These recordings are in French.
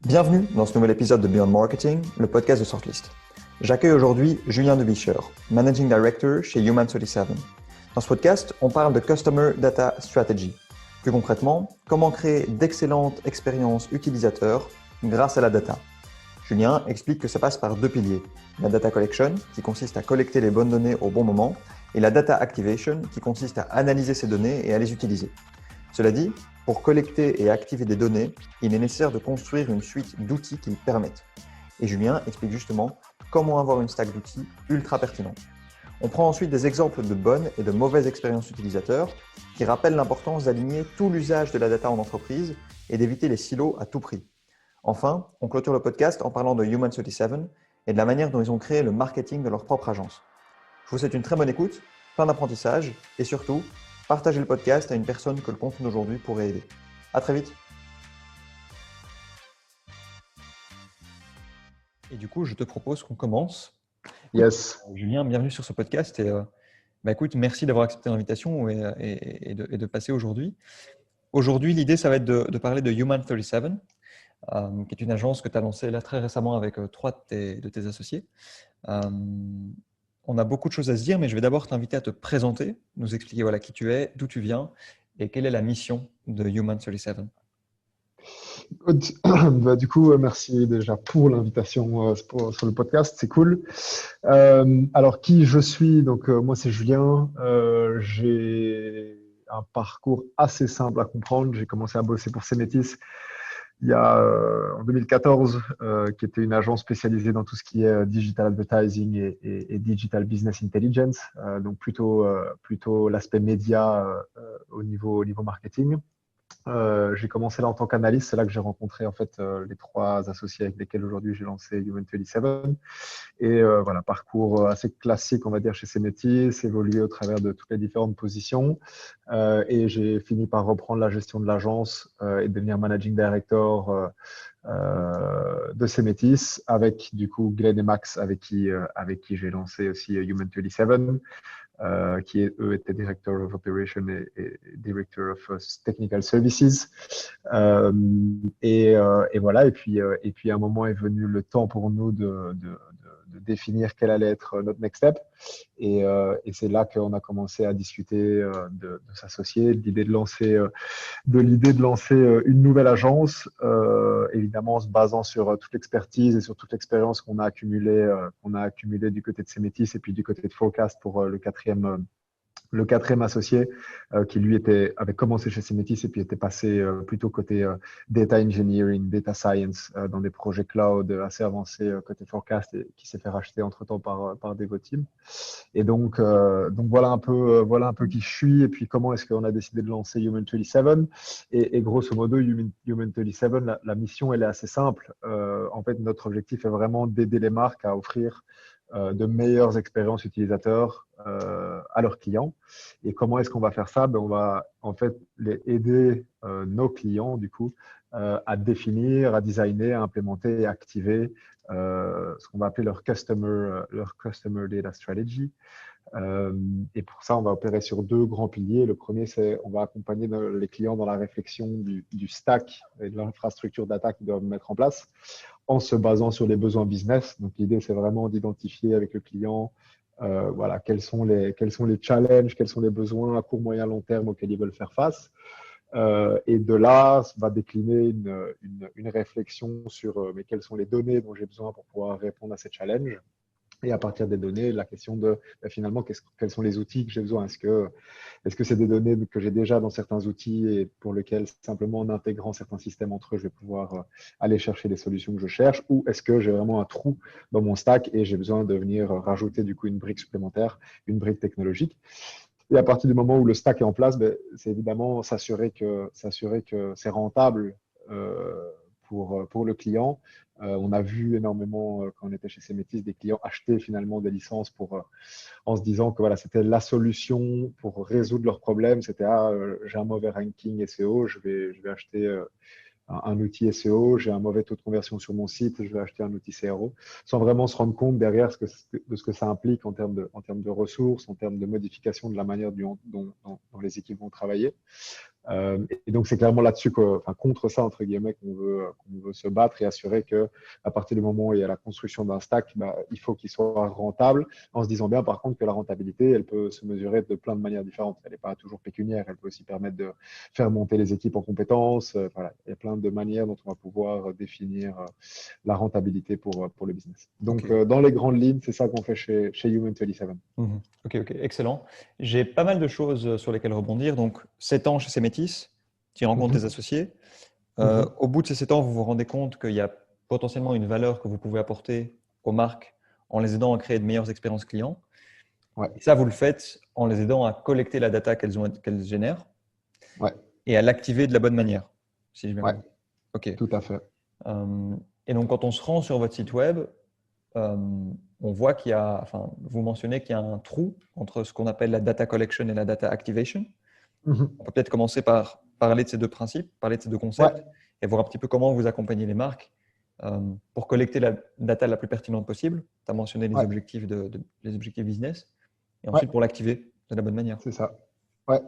Bienvenue dans ce nouvel épisode de Beyond Marketing, le podcast de Sortlist. J'accueille aujourd'hui Julien Debicher, Managing Director chez Human37. Dans ce podcast, on parle de Customer Data Strategy. Plus concrètement, comment créer d'excellentes expériences utilisateurs grâce à la data. Julien explique que ça passe par deux piliers. La data collection, qui consiste à collecter les bonnes données au bon moment, et la data activation, qui consiste à analyser ces données et à les utiliser. Cela dit, pour collecter et activer des données, il est nécessaire de construire une suite d'outils qui le permettent. Et Julien explique justement comment avoir une stack d'outils ultra pertinente. On prend ensuite des exemples de bonnes et de mauvaises expériences utilisateurs qui rappellent l'importance d'aligner tout l'usage de la data en entreprise et d'éviter les silos à tout prix. Enfin, on clôture le podcast en parlant de Human37 et de la manière dont ils ont créé le marketing de leur propre agence. Je vous souhaite une très bonne écoute, plein d'apprentissage et surtout, partagez le podcast à une personne que le contenu d'aujourd'hui pourrait aider. À très vite. Et du coup, je te propose qu'on commence. Yes. Julien, bienvenue sur ce podcast. Et, écoute, merci d'avoir accepté l'invitation et de passer aujourd'hui. Aujourd'hui, l'idée, ça va être de parler de Human37, qui est une agence que tu as lancée là très récemment avec trois de tes associés. On a beaucoup de choses à se dire, mais je vais d'abord t'inviter à te présenter, nous expliquer qui tu es, d'où tu viens et quelle est la mission de Human37. Du coup, merci déjà pour l'invitation sur le podcast, c'est cool. Alors, qui je suis? Donc, moi, c'est Julien. J'ai un parcours assez simple à comprendre. J'ai commencé à bosser pour Cemetis il y a en 2014, qui était une agence spécialisée dans tout ce qui est digital advertising et digital business intelligence, donc plutôt l'aspect média au niveau marketing. J'ai commencé là en tant qu'analyste, c'est là que j'ai rencontré en fait les trois associés avec lesquels aujourd'hui j'ai lancé Human37. Et voilà, parcours assez classique, on va dire, chez Cemetis, évolué au travers de toutes les différentes positions. Et j'ai fini par reprendre la gestion de l'agence et devenir managing director de Cemetis avec du coup Glenn et Max avec qui j'ai lancé aussi Human37. Qui eux étaient Director of Operation et Director of Technical Services. Et voilà, et puis à un moment est venu le temps pour nous de définir quel allait être notre next step. Et c'est là qu'on a commencé à discuter de s'associer, de l'idée de lancer une nouvelle agence, évidemment en se basant sur toute l'expertise et sur toute l'expérience qu'on a accumulée du côté de Cemetis et puis du côté de Forecast pour le quatrième associé qui lui avait commencé chez Cemetis et puis était passé plutôt côté data engineering, data science dans des projets cloud assez avancés côté Forecast et qui s'est fait racheter entre-temps par Devoteam. Et donc voilà un peu qui je suis et puis comment est-ce qu'on a décidé de lancer Human37. Et grosso modo, Human37, la mission, elle est assez simple. En fait, notre objectif est vraiment d'aider les marques à offrir de meilleures expériences utilisateurs à leurs clients. Et comment est-ce qu'on va faire ça? On va en fait aider nos clients, du coup, à définir, à designer, à implémenter et à activer ce qu'on va appeler leur customer data strategy. Et pour ça, on va opérer sur deux grands piliers. Le premier, c'est on va accompagner les clients dans la réflexion du stack et de l'infrastructure data qu'ils doivent mettre en place en se basant sur les besoins business. Donc, l'idée, c'est vraiment d'identifier avec le client voilà, quels sont les challenges, quels sont les besoins à court, moyen, long terme auxquels ils veulent faire face. Et de là, va décliner une réflexion sur mais quelles sont les données dont j'ai besoin pour pouvoir répondre à ces challenges. Et à partir des données, la question de finalement, quels sont les outils que j'ai besoin? Est-ce que c'est des données que j'ai déjà dans certains outils et pour lesquels simplement en intégrant certains systèmes entre eux, je vais pouvoir aller chercher les solutions que je cherche? Ou est-ce que j'ai vraiment un trou dans mon stack et j'ai besoin de venir rajouter du coup une brique supplémentaire, une brique technologique? Et à partir du moment où le stack est en place, c'est évidemment s'assurer que c'est rentable pour le client. On a vu énormément, quand on était chez Cemetis, des clients acheter finalement des licences en se disant que voilà, c'était la solution pour résoudre leurs problèmes. C'était j'ai un mauvais ranking SEO, je vais acheter un outil SEO, j'ai un mauvais taux de conversion sur mon site, je vais acheter un outil CRO, sans vraiment se rendre compte derrière de ce que ça implique en termes de ressources, en termes de modification de la manière dont les équipes vont travailler. Et donc, c'est clairement là-dessus, contre ça, entre guillemets, qu'on veut se battre et assurer qu'à partir du moment où il y a la construction d'un stack, il faut qu'il soit rentable, en se disant bien, par contre, que la rentabilité, elle peut se mesurer de plein de manières différentes. Elle n'est pas toujours pécuniaire, elle peut aussi permettre de faire monter les équipes en compétences. Voilà. Il y a plein de manières dont on va pouvoir définir la rentabilité pour le business. Donc, dans les grandes lignes, c'est ça qu'on fait chez Human27. Ok, excellent. J'ai pas mal de choses sur lesquelles rebondir. Donc, 7 ans chez Cemetis, tu rencontres tes associés. Au bout de ces 7 ans, vous vous rendez compte qu'il y a potentiellement une valeur que vous pouvez apporter aux marques en les aidant à créer de meilleures expériences clients. Ouais. Et ça, vous le faites en les aidant à collecter la data qu'elles génèrent et à l'activer de la bonne manière, si j'ai bien compris. Ok. Tout à fait. Et donc, quand on se rend sur votre site web, on voit qu'il y a, vous mentionnez qu'il y a un trou entre ce qu'on appelle la data collection et la data activation. On peut peut-être commencer par parler de ces deux principes, parler de ces deux concepts et voir un petit peu comment vous accompagnez les marques pour collecter la data la plus pertinente possible. Tu as mentionné les objectifs les objectifs business et ensuite pour l'activer de la bonne manière. C'est ça. Ouais.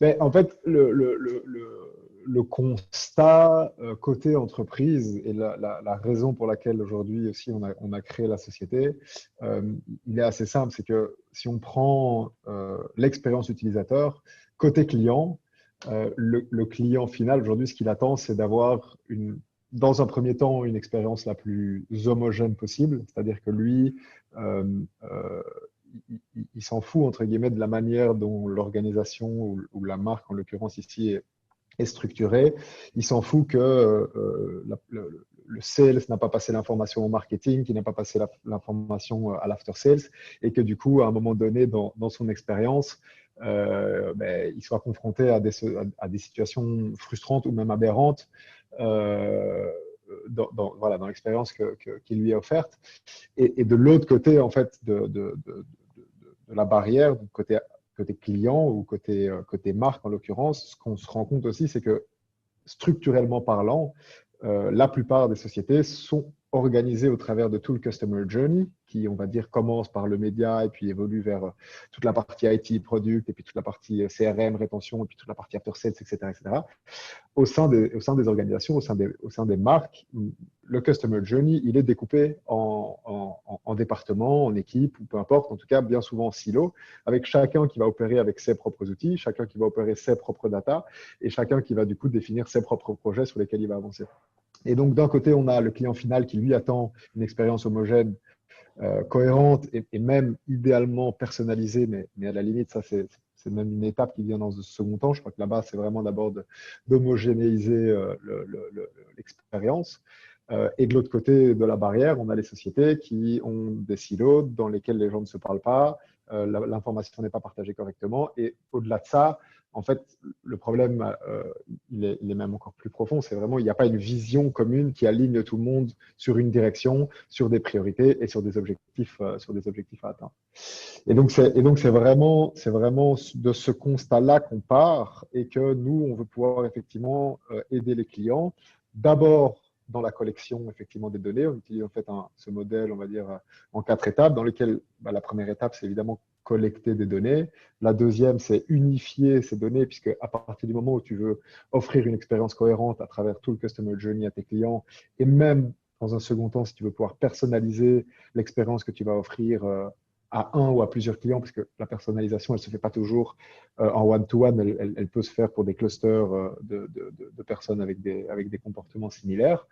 Mais en fait, le constat côté entreprise et la raison pour laquelle aujourd'hui aussi on a créé la société, il est assez simple. C'est que si on prend l'expérience utilisateur, côté client, le client final aujourd'hui, ce qu'il attend, c'est d'avoir dans un premier temps une expérience la plus homogène possible. C'est-à-dire que lui, il s'en fout, entre guillemets, de la manière dont l'organisation ou la marque, en l'occurrence ici, est structurée. Il s'en fout que le sales n'a pas passé l'information au marketing, qu'il n'a pas passé l'information à l'after sales, et que du coup, à un moment donné, dans son expérience, il soit confronté à des situations frustrantes ou même aberrantes dans l'expérience qui lui est offerte. Et de l'autre côté, en fait, de la barrière, côté client ou côté marque en l'occurrence, ce qu'on se rend compte aussi, c'est que structurellement parlant, la plupart des sociétés sont organisées au travers de tout le Customer Journey, qui, on va dire, commence par le média et puis évolue vers toute la partie IT, product, et puis toute la partie CRM, rétention, et puis toute la partie after sales, etc., etc. Au sein des organisations, au sein des marques, le Customer Journey, il est découpé en départements, en équipes, ou peu importe, en tout cas bien souvent en silos, avec chacun qui va opérer avec ses propres outils, chacun qui va opérer ses propres data, et chacun qui va du coup définir ses propres projets sur lesquels il va avancer. Et donc d'un côté, on a le client final qui lui attend une expérience homogène, cohérente et même idéalement personnalisée, mais à la limite, ça c'est même une étape qui vient dans ce second temps. Je crois que là-bas, c'est vraiment d'abord d'homogénéiser l'expérience. Et de l'autre côté de la barrière, on a les sociétés qui ont des silos dans lesquels les gens ne se parlent pas, l'information n'est pas partagée correctement. Et au-delà de ça, en fait, le problème, il est même encore plus profond. C'est vraiment, il n'y a pas une vision commune qui aligne tout le monde sur une direction, sur des priorités et sur des objectifs à atteindre. Et donc, c'est vraiment de ce constat-là qu'on part et que nous, on veut pouvoir effectivement aider les clients. D'abord, dans la collection effectivement des données, on utilise en fait ce modèle, on va dire, en 4 étapes, dans lesquelles la première étape, c'est évidemment collecter des données. La deuxième, c'est unifier ces données, puisque à partir du moment où tu veux offrir une expérience cohérente à travers tout le Customer Journey à tes clients, et même dans un second temps, si tu veux pouvoir personnaliser l'expérience que tu vas offrir à un ou à plusieurs clients, parce que la personnalisation, elle ne se fait pas toujours en one-to-one, elle peut se faire pour des clusters de personnes avec des comportements similaires.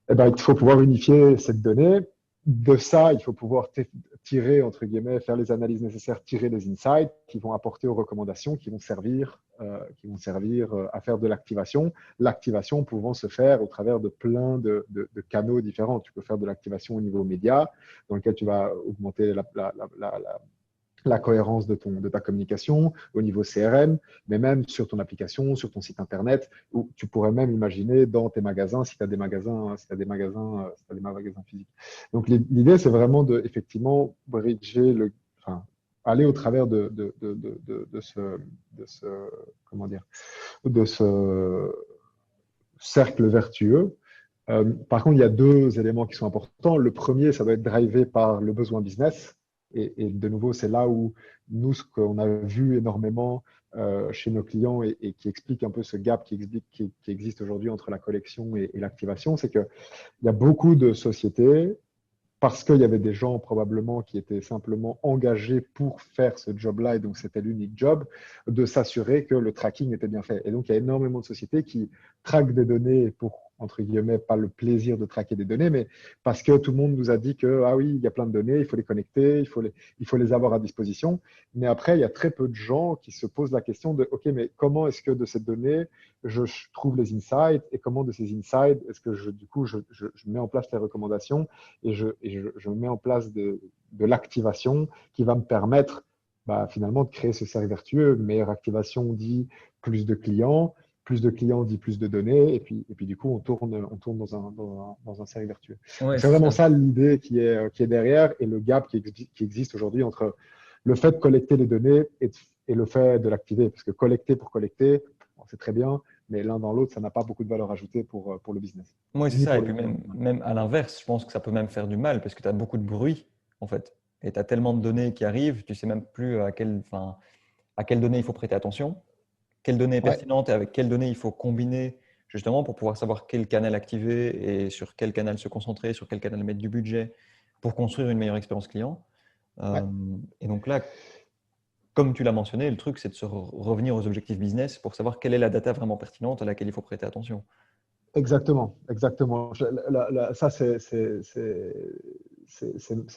Eh ben, il faut pouvoir unifier cette donnée. De ça, il faut pouvoir tirer, entre guillemets, faire les analyses nécessaires, tirer les insights qui vont apporter aux recommandations, qui vont servir à faire de l'activation. L'activation pouvant se faire au travers de plein de canaux différents. Tu peux faire de l'activation au niveau média, dans lequel tu vas augmenter la cohérence de ta communication, au niveau CRM, mais même sur ton application, sur ton site internet, ou tu pourrais même imaginer dans tes magasins, si tu as des magasins physiques. Donc l'idée, c'est vraiment de effectivement bridger aller au travers de ce cercle vertueux. Par contre, il y a 2 éléments qui sont importants. Le premier, ça doit être drivé par le besoin business. Et de nouveau, c'est là où nous, ce qu'on a vu énormément chez nos clients et qui explique un peu ce gap qui existe aujourd'hui entre la collection et l'activation, c'est qu'il y a beaucoup de sociétés, parce qu'il y avait des gens probablement qui étaient simplement engagés pour faire ce job-là, et donc c'était l'unique job, de s'assurer que le tracking était bien fait. Et donc, il y a énormément de sociétés qui traquent des données pour, entre guillemets, pas le plaisir de traquer des données, mais parce que tout le monde nous a dit que, ah oui, il y a plein de données, il faut les connecter, il faut les avoir à disposition. Mais après, il y a très peu de gens qui se posent la question de, OK, mais comment est-ce que de ces données, je trouve les insights, et comment de ces insights, est-ce que du coup, je mets en place les recommandations et je mets en place de l'activation qui va me permettre finalement de créer ce cercle vertueux. Meilleure activation dit plus de clients dit plus de données, et puis du coup, on tourne dans un cercle vertueux. Ouais, C'est vraiment ça l'idée qui est derrière, et le gap qui existe aujourd'hui entre le fait de collecter les données et le fait de l'activer. Parce que collecter pour collecter, bon, c'est très bien, mais l'un dans l'autre, ça n'a pas beaucoup de valeur ajoutée pour le business. Oui, c'est Ni ça. Et pour puis même à l'inverse, je pense que ça peut même faire du mal parce que tu as beaucoup de bruit, en fait. Et tu as tellement de données qui arrivent, tu sais même plus à quelles données il faut prêter attention, quelle donnée est Ouais, pertinente et avec quelles données il faut combiner justement pour pouvoir savoir quel canal activer et sur quel canal se concentrer, sur quel canal mettre du budget pour construire une meilleure expérience client. ouais. Et donc là, comme tu l'as mentionné, le truc, c'est de se revenir aux objectifs business pour savoir quelle est la data vraiment pertinente à laquelle il faut prêter attention. Exactement, exactement. Ça, c'est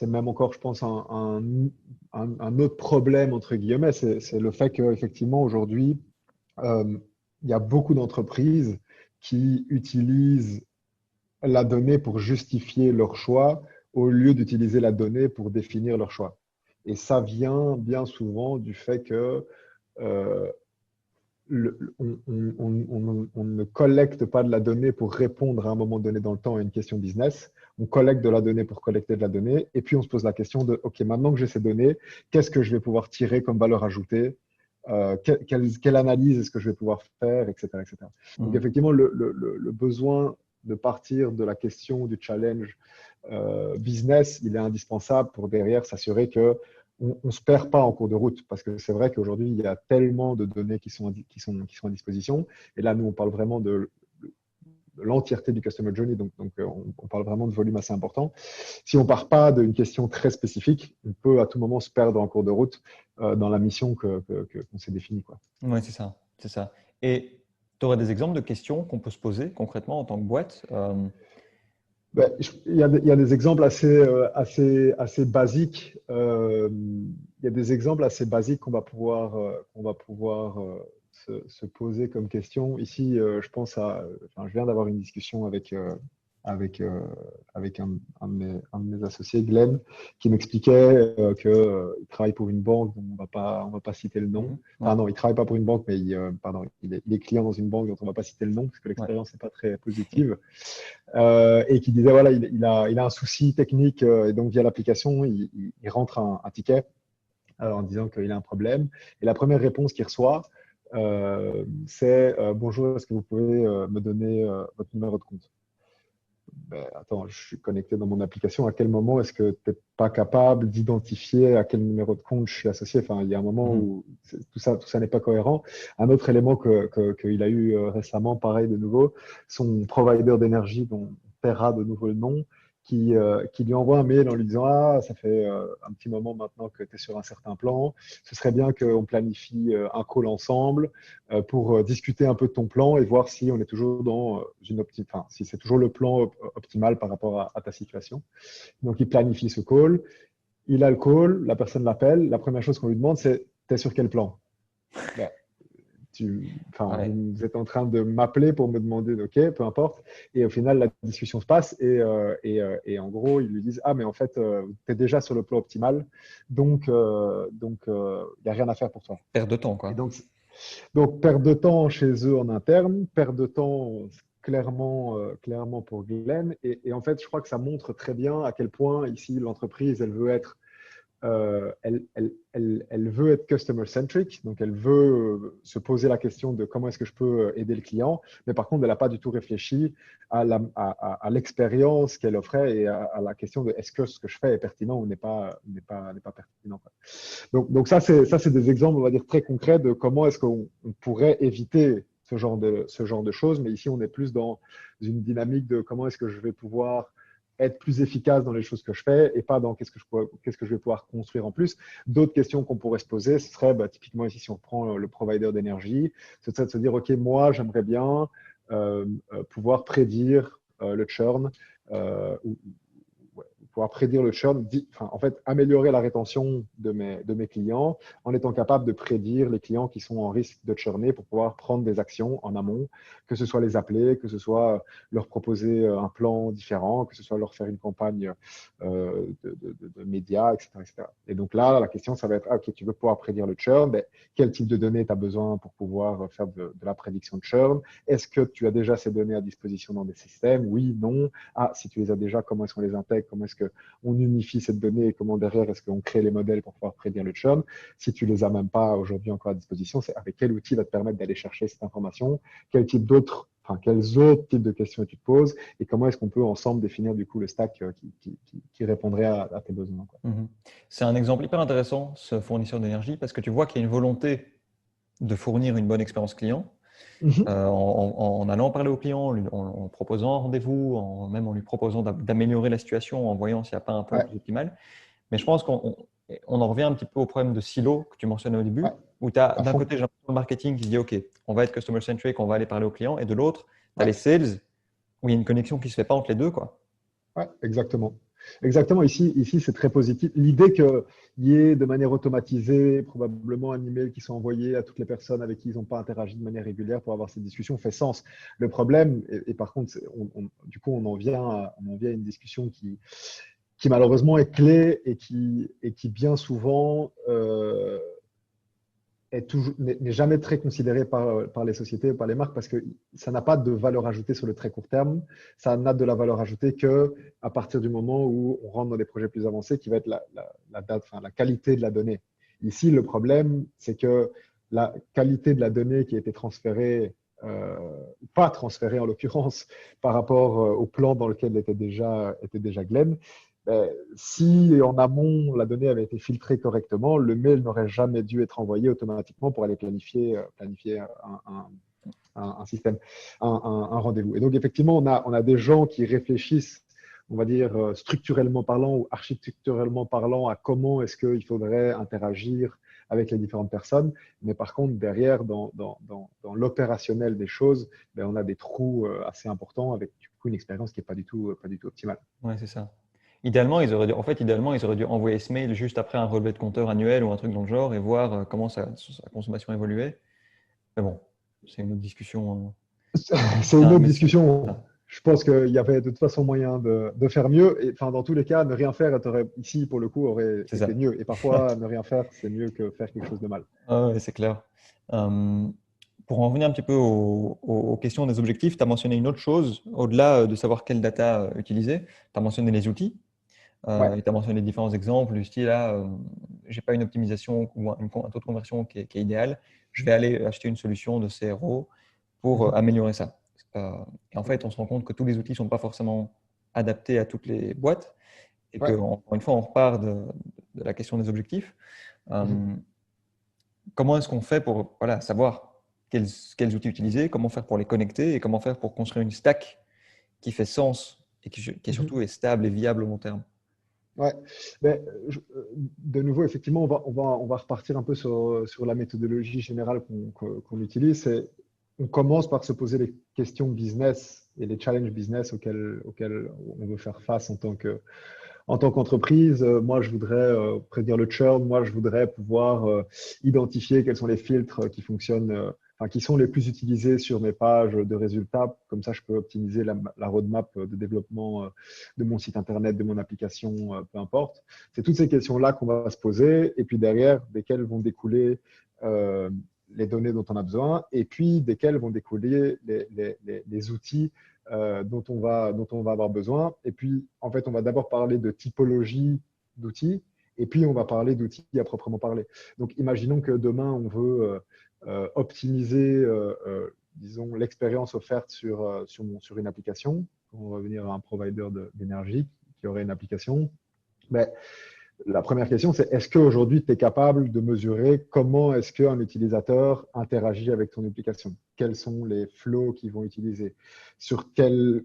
même encore, je pense, un autre problème, entre guillemets. C'est le fait qu'effectivement, aujourd'hui, euh, il y a beaucoup d'entreprises qui utilisent la donnée pour justifier leur choix au lieu d'utiliser la donnée pour définir leur choix. Et ça vient bien souvent du fait que euh, on ne collecte pas de la donnée pour répondre à un moment donné dans le temps à une question business. On collecte de la donnée pour collecter de la donnée. Et puis, on se pose la question de, OK, maintenant que j'ai ces données, qu'est-ce que je vais pouvoir tirer comme valeur ajoutée? Quelle analyse est-ce que je vais pouvoir faire, etc., etc. Donc, Mhm. effectivement, le besoin de partir de la question du challenge business, il est indispensable pour derrière s'assurer que on ne se perd pas en cours de route, parce que c'est vrai qu'aujourd'hui, il y a tellement de données qui sont à disposition. Et là, nous, on parle vraiment de l'entièreté du Customer Journey, donc on parle vraiment de volume assez important. Si on ne part pas d'une question très spécifique, on peut à tout moment se perdre en cours de route dans la mission qu'on s'est définie, quoi. Oui, c'est ça, c'est ça. Et tu aurais des exemples de questions qu'on peut se poser concrètement en tant que boîte Ben, il y a des exemples assez basiques. Il y a des exemples assez basiques qu'on va pouvoir se poser comme question. Ici, je pense enfin, je viens d'avoir une discussion avec, euh, avec un de mes associés, Glenn, qui m'expliquait qu'il travaille pour une banque dont on va pas citer le nom. Mhm. Ouais, Enfin, non, il travaille pas pour une banque, mais pardon, il est client dans une banque dont on va pas citer le nom parce que ouais. l'expérience n'est pas très positive. Et qui disait voilà, il a un souci technique et donc via l'application, il rentre un ticket en disant qu'il a un problème. Et la première réponse qu'il reçoit, c'est bonjour, est-ce que vous pouvez me donner votre numéro de compte? Ben, attends, je suis connecté dans mon application. À quel moment est-ce que tu n'es pas capable d'identifier à quel numéro de compte je suis associé? Enfin, il y a un moment Mhm. où tout ça n'est pas cohérent. Un autre élément qu'il a eu récemment, pareil de nouveau, son provider d'énergie, dont on paiera de nouveau le nom, qui lui envoie un mail en lui disant ah, ça fait un petit moment maintenant que tu es sur un certain plan. Ce serait bien qu'on planifie un call ensemble pour discuter un peu de ton plan et voir si on est toujours dans enfin, si c'est toujours le plan optimal par rapport à ta situation. Donc, il planifie ce call. Il a le call, la personne l'appelle. La première chose qu'on lui demande, c'est t'es sur quel plan? Ben, enfin, Ouais. vous êtes en train de m'appeler pour me demander, OK, peu importe. Et au final, la discussion se passe et en gros, ils lui disent, ah, mais en fait, tu es déjà sur le plan optimal, donc il n'y a rien à faire pour toi. Perte de temps, Et quoi. donc, perte de temps chez eux en interne, perte de temps clairement pour Glenn. Et en fait, je crois que ça montre très bien à quel point ici l'entreprise, elle veut être elle veut être customer-centric, donc elle veut se poser la question de comment est-ce que je peux aider le client, mais par contre, elle n'a pas du tout réfléchi à l'expérience qu'elle offrait et à la question de est-ce que ce que je fais est pertinent ou n'est pas pertinent, quoi. Donc ça, c'est des exemples, on va dire, très concrets de comment est-ce qu'on pourrait éviter ce genre de choses, mais ici, on est plus dans une dynamique de comment est-ce que je vais pouvoir être plus efficace dans les choses que je fais et pas dans qu'est-ce que je vais pouvoir construire en plus. D'autres questions qu'on pourrait se poser, ce serait typiquement ici, si on prend le provider d'énergie, ce serait de se dire, OK, moi, j'aimerais bien pouvoir prédire le churn ou pouvoir prédire le churn, en fait, améliorer la rétention de mes clients en étant capable de prédire les clients qui sont en risque de churner pour pouvoir prendre des actions en amont, que ce soit les appeler, que ce soit leur proposer un plan différent, que ce soit leur faire une campagne de médias, etc., etc. Et donc là, la question, ça va être, OK, tu veux pouvoir prédire le churn, mais quel type de données tu as besoin pour pouvoir faire de la prédiction de churn? Est-ce que tu as déjà ces données à disposition dans des systèmes? Oui, non. Ah, si tu les as déjà, comment est-ce qu'on les intègre? Comment est-ce qu'on unifie cette donnée et comment derrière est-ce qu'on crée les modèles pour pouvoir prédire le churn? Si tu les as même pas aujourd'hui encore à disposition, c'est avec quel outil va te permettre d'aller chercher cette information? Quels autres types de questions tu te poses et comment est-ce qu'on peut ensemble définir du coup le stack qui répondrait à tes besoins, quoi. C'est un exemple hyper intéressant, ce fournisseur d'énergie, parce que tu vois qu'il y a une volonté de fournir une bonne expérience client. En allant parler au client, en proposant un rendez-vous, même en lui proposant d'améliorer la situation, en voyant s'il n'y a pas un point plus optimal. Mais je pense qu'on en revient un petit peu au problème de silo que tu mentionnais au début, où tu as d'un côté le marketing qui dit OK, on va être customer-centric, on va aller parler au client, et de l'autre, tu as les sales, où il y a une connexion qui ne se fait pas entre les deux, quoi. Ouais, exactement. Exactement. Ici c'est très positif. L'idée qu'il y ait de manière automatisée, probablement un email qui soit envoyé à toutes les personnes avec qui ils n'ont pas interagi de manière régulière pour avoir ces discussions fait sens. Le problème, et par contre, du coup, on en vient à une discussion qui malheureusement est clé et qui bien souvent n'est jamais très considéré par les sociétés, par les marques, parce que ça n'a pas de valeur ajoutée sur le très court terme. Ça n'a de la valeur ajoutée qu'à partir du moment où on rentre dans des projets plus avancés, qui va être la qualité de la donnée. Ici, le problème, c'est que la qualité de la donnée qui a été transférée, pas transférée en l'occurrence, par rapport au plan dans lequel était déjà Glenn, si en amont la donnée avait été filtrée correctement, le mail n'aurait jamais dû être envoyé automatiquement pour aller planifier un système, un rendez-vous. Et donc effectivement, on a des gens qui réfléchissent, on va dire structurellement parlant ou architecturellement parlant, à comment est-ce qu'il faudrait interagir avec les différentes personnes. Mais par contre, derrière, dans l'opérationnel des choses, on a des trous assez importants avec du coup une expérience qui n'est pas du tout optimale. Ouais, c'est ça. Idéalement, ils auraient dû envoyer ce mail juste après un relevé de compteur annuel ou un truc dans le genre et voir comment sa consommation évoluait. Mais bon, c'est une autre discussion. C'est une autre discussion. Je pense qu'il y avait de toute façon moyen de faire mieux. Et dans tous les cas, ne rien faire ici, pour le coup, aurait été mieux. Et parfois, ne rien faire, c'est mieux que faire quelque chose de mal. Oui, c'est clair. Pour en revenir un petit peu aux questions des objectifs, tu as mentionné une autre chose, au-delà de savoir quelle data utiliser. Tu as mentionné les outils. Et tu as mentionné différents exemples du style là, je n'ai pas une optimisation ou un taux de conversion qui est idéal. Je vais aller acheter une solution de CRO pour améliorer ça. Et en fait, on se rend compte que tous les outils ne sont pas forcément adaptés à toutes les boîtes. Et qu'encore une fois, on repart de la question des objectifs. Comment est-ce qu'on fait pour savoir quels outils utiliser, comment faire pour les connecter et comment faire pour construire une stack qui fait sens et qui surtout est stable et viable au long terme? Ouais, de nouveau, effectivement, on va repartir un peu sur la méthodologie générale qu'on utilise. On commence par se poser les questions business et les challenges business auxquels on veut faire face en tant qu'entreprise. Moi, je voudrais prédire le churn. Moi, je voudrais pouvoir identifier quels sont les filtres qui fonctionnent, qui sont les plus utilisés sur mes pages de résultats. Comme ça, je peux optimiser la roadmap de développement de mon site internet, de mon application, peu importe. C'est toutes ces questions-là qu'on va se poser. Et puis derrière, desquelles vont découler les données dont on a besoin, et puis desquels vont découler les outils dont on va avoir besoin. Et puis, en fait, on va d'abord parler de typologie d'outils, Et puis, on va parler d'outils à proprement parler. Donc, imaginons que demain, on veut optimiser, disons, l'expérience offerte sur une application. On va venir à un provider d'énergie qui aurait une application. Ben, la première question, c'est est-ce qu'aujourd'hui, tu es capable de mesurer comment est-ce qu'un utilisateur interagit avec ton application? Quels sont les flows qu'ils vont utiliser?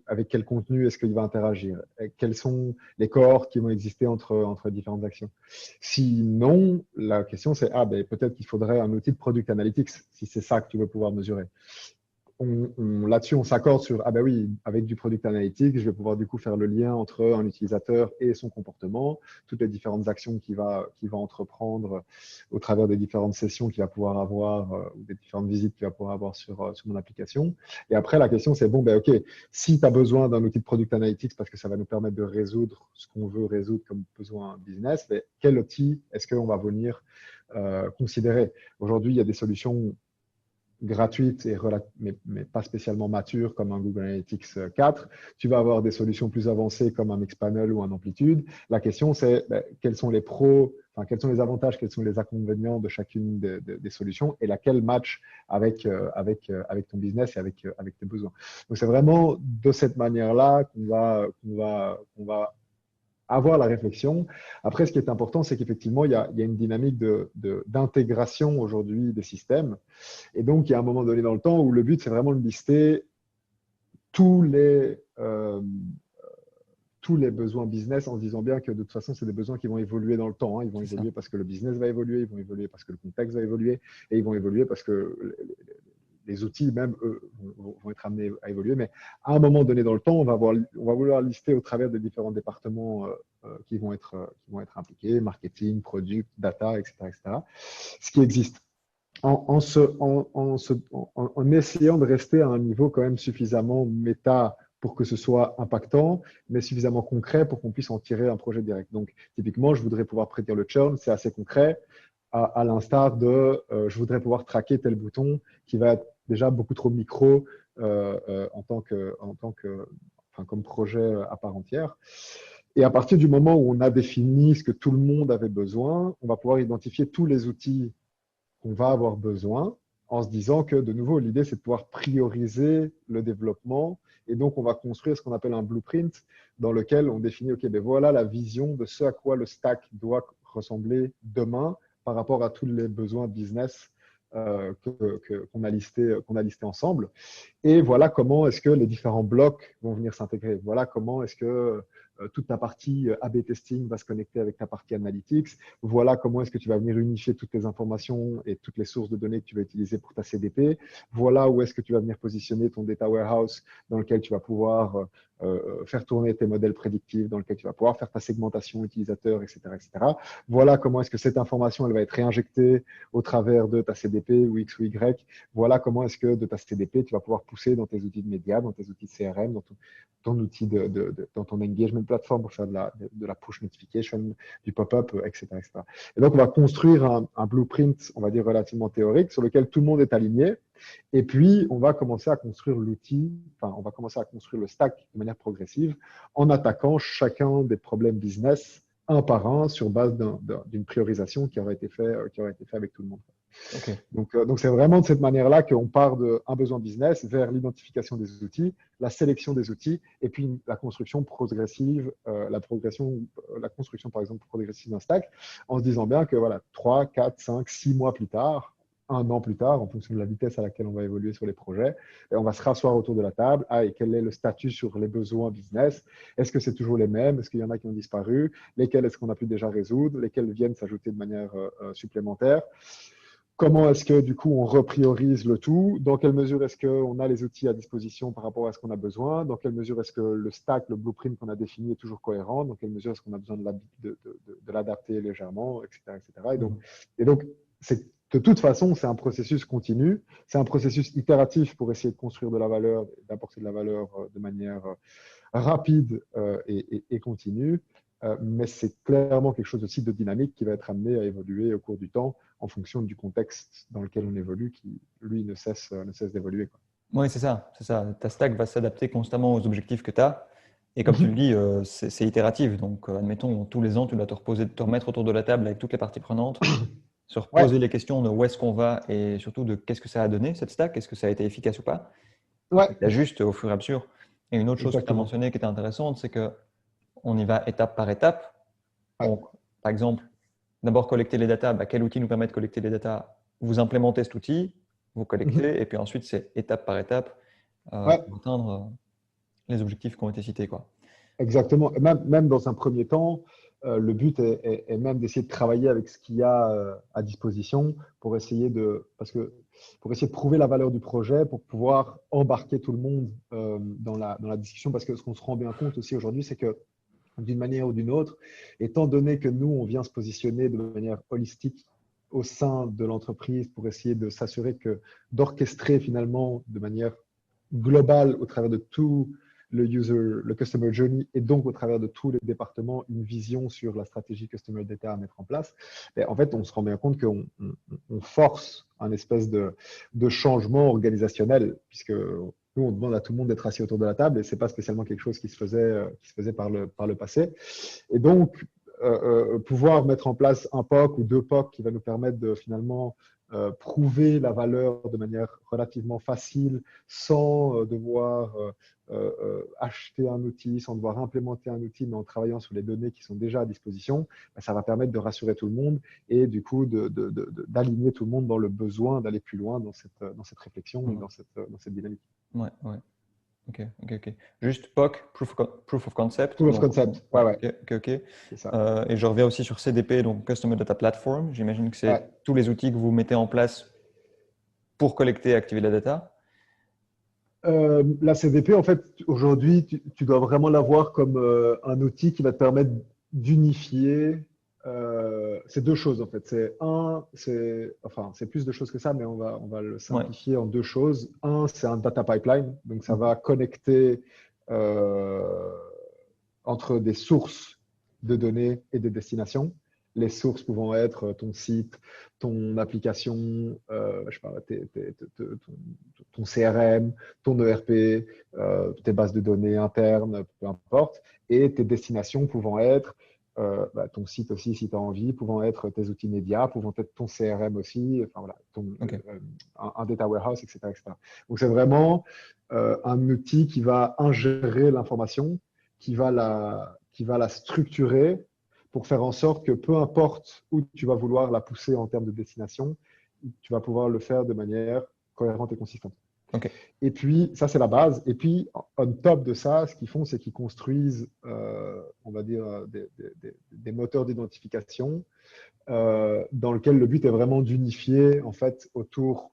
Avec quel contenu est-ce qu'il va interagir? Et quelles sont les cohortes qui vont exister entre différentes actions? Sinon, la question, c'est ben, peut-être qu'il faudrait un outil de Product Analytics, si c'est ça que tu veux pouvoir mesurer. Là-dessus, on s'accorde sur, ah ben oui, avec du Product Analytics, je vais pouvoir du coup faire le lien entre un utilisateur et son comportement, toutes les différentes actions qu'il va entreprendre au travers des différentes sessions qu'il va pouvoir avoir, ou des différentes visites qu'il va pouvoir avoir sur mon application. Et après, la question, c'est, bon, ben ok, si tu as besoin d'un outil de Product Analytics parce que ça va nous permettre de résoudre ce qu'on veut résoudre comme besoin business, mais quel outil est-ce qu'on va venir considérer? Aujourd'hui, il y a des solutions gratuite mais pas spécialement mature comme un Google Analytics 4. Tu vas avoir des solutions plus avancées comme un Mixpanel ou un Amplitude. La question, c'est quels sont les quels sont les avantages, quels sont les inconvénients de chacune des solutions et laquelle match avec ton business et avec tes besoins. Donc, c'est vraiment de cette manière-là qu'on va avoir la réflexion. Après, ce qui est important, c'est qu'effectivement, il y a une dynamique d'intégration aujourd'hui des systèmes. Et donc, il y a un moment donné dans le temps où le but, c'est vraiment de lister tous les besoins business en se disant bien que de toute façon, c'est des besoins qui vont évoluer dans le temps. Ils vont évoluer parce que le business va évoluer, ils vont évoluer parce que le contexte va évoluer et ils vont évoluer parce que les outils même, eux, vont être amenés à évoluer. Mais à un moment donné dans le temps, on va vouloir lister au travers des différents départements qui vont être impliqués, marketing, product, data, etc., ce qui existe. En essayant de rester à un niveau quand même suffisamment méta pour que ce soit impactant, mais suffisamment concret pour qu'on puisse en tirer un projet direct. Donc, typiquement, je voudrais pouvoir prédire le churn, c'est assez concret, à l'instar de je voudrais pouvoir traquer tel bouton qui va être déjà beaucoup trop micro comme projet à part entière. Et à partir du moment où on a défini ce que tout le monde avait besoin, on va pouvoir identifier tous les outils qu'on va avoir besoin en se disant que, de nouveau, l'idée, c'est de pouvoir prioriser le développement. Et donc, on va construire ce qu'on appelle un blueprint dans lequel on définit, OK, ben voilà la vision de ce à quoi le stack doit ressembler demain par rapport à tous les besoins business qu'on a listés ensemble. Et voilà comment est-ce que les différents blocs vont venir s'intégrer. Voilà comment est-ce que toute ta partie A/B testing va se connecter avec ta partie analytics. Voilà comment est-ce que tu vas venir unifier toutes les informations et toutes les sources de données que tu vas utiliser pour ta CDP. Voilà où est-ce que tu vas venir positionner ton data warehouse dans lequel tu vas pouvoir faire tourner tes modèles prédictifs, dans lequel tu vas pouvoir faire ta segmentation utilisateur, etc., etc. Voilà comment est-ce que cette information, elle va être réinjectée au travers de ta CDP ou X ou Y. Voilà comment est-ce que de ta CDP, tu vas pouvoir pousser dans tes outils de médias, dans tes outils de CRM, dans ton outil dans ton engagement platform pour faire de la push notification, du pop-up, etc., etc. Et donc, on va construire un blueprint, on va dire, relativement théorique, sur lequel tout le monde est aligné. Et puis, on va commencer à construire on va commencer à construire le stack de manière progressive en attaquant chacun des problèmes business un par un sur base d'une priorisation qui aurait été fait avec tout le monde. Okay. Donc, c'est vraiment de cette manière-là qu'on part d'un besoin business vers l'identification des outils, la sélection des outils et puis la construction progressive, la construction, par exemple, progressive d'un stack en se disant bien que voilà, 3, 4, 5, 6 mois plus tard, un an plus tard, en fonction de la vitesse à laquelle on va évoluer sur les projets, on va se rasseoir autour de la table. Et quel est le statut sur les besoins business? Est-ce que c'est toujours les mêmes? Est-ce qu'il y en a qui ont disparu? Lesquels est-ce qu'on a pu déjà résoudre? Lesquels viennent s'ajouter de manière supplémentaire? Comment est-ce que, du coup, on repriorise le tout? Dans quelle mesure est-ce qu'on a les outils à disposition par rapport à ce qu'on a besoin? Dans quelle mesure est-ce que le stack, le blueprint qu'on a défini est toujours cohérent? Dans quelle mesure est-ce qu'on a besoin de l'adapter légèrement, etc., etc. Et donc, de toute façon, c'est un processus continu, c'est un processus itératif pour essayer de construire de la valeur, d'apporter de la valeur de manière rapide et continue. Mais c'est clairement quelque chose aussi de dynamique qui va être amené à évoluer au cours du temps en fonction du contexte dans lequel on évolue, qui, lui, ne cesse d'évoluer. Oui, c'est ça. Ta stack va s'adapter constamment aux objectifs que tu as. Et comme tu le dis, c'est itératif. Donc, admettons, tous les ans, tu dois te remettre autour de la table avec toutes les parties prenantes, se Ouais, reposer les questions de où est-ce qu'on va et surtout de qu'est-ce que ça a donné, cette stack, est-ce que ça a été efficace ou pas. Et ouais, tu ajustes au fur et à mesure. Et une autre chose que tu as exactement. mentionnée qui était intéressante, c'est qu'on y va étape par étape. Ouais. Donc, par exemple, d'abord collecter les datas. Quel outil nous permet de collecter les datas? Vous implémentez cet outil, vous Mhm. collectez, et puis ensuite, c'est étape par étape Ouais, pour atteindre les objectifs qui ont été cités, quoi. exactement. Et même dans un premier temps, le but est même d'essayer de travailler avec ce qu'il y a à disposition pour essayer de prouver la valeur du projet, pour pouvoir embarquer tout le monde dans la discussion. Parce que ce qu'on se rend bien compte aussi aujourd'hui, c'est que d'une manière ou d'une autre, étant donné que nous, on vient se positionner de manière holistique au sein de l'entreprise pour essayer de s'assurer que d'orchestrer finalement de manière globale au travers de tout le customer journey et donc au travers de tous les départements, une vision sur la stratégie customer data à mettre en place, et en fait, on se rend bien compte qu'on force un espèce de changement organisationnel, puisque nous, on demande à tout le monde d'être assis autour de la table et ce n'est pas spécialement quelque chose qui se faisait par le passé. Et donc, pouvoir mettre en place un POC ou deux POC qui va nous permettre de finalement prouver la valeur de manière relativement facile sans devoir acheter un outil, sans devoir implémenter un outil, mais en travaillant sur les données qui sont déjà à disposition, ça va permettre de rassurer tout le monde et du coup d'aligner tout le monde dans le besoin d'aller plus loin dans cette réflexion et Mhm. dans cette dynamique. Ouais, ouais. Ok, ok, ok. Juste POC, Proof of Concept. Proof of Donc, concept, ouais, ouais, ouais, ok, ok, ok. c'est ça. Et je reviens aussi sur CDP, donc Customer Data Platform. J'imagine que Ouais. c'est tous les outils que vous mettez en place pour collecter et activer la data. La CDP, en fait, aujourd'hui, tu dois vraiment l'avoir comme un outil qui va te permettre d'unifier. C'est deux choses, en fait. C'est plus de choses que ça, mais on va le Ouais. simplifier en deux choses. Un, c'est un data pipeline. Donc, ça Mhm. va connecter euh, entre des sources de données et des destinations. Les sources pouvant être ton site, ton application, je sais pas, ton CRM, ton ERP, tes bases de données internes, peu importe, et tes destinations pouvant être ton site aussi, si tu as envie, pouvant être tes outils médias, pouvant être ton CRM aussi, enfin voilà, Ok. un data warehouse, etc., etc. Donc c'est vraiment un outil qui va ingérer l'information, qui va la structurer pour faire en sorte que peu importe où tu vas vouloir la pousser en termes de destination, tu vas pouvoir le faire de manière cohérente et consistante. Ok. Et puis, ça, c'est la base. Et puis, on top de ça, ce qu'ils font, c'est qu'ils construisent, on va dire, des moteurs d'identification dans lequel le but est vraiment d'unifier, en fait, autour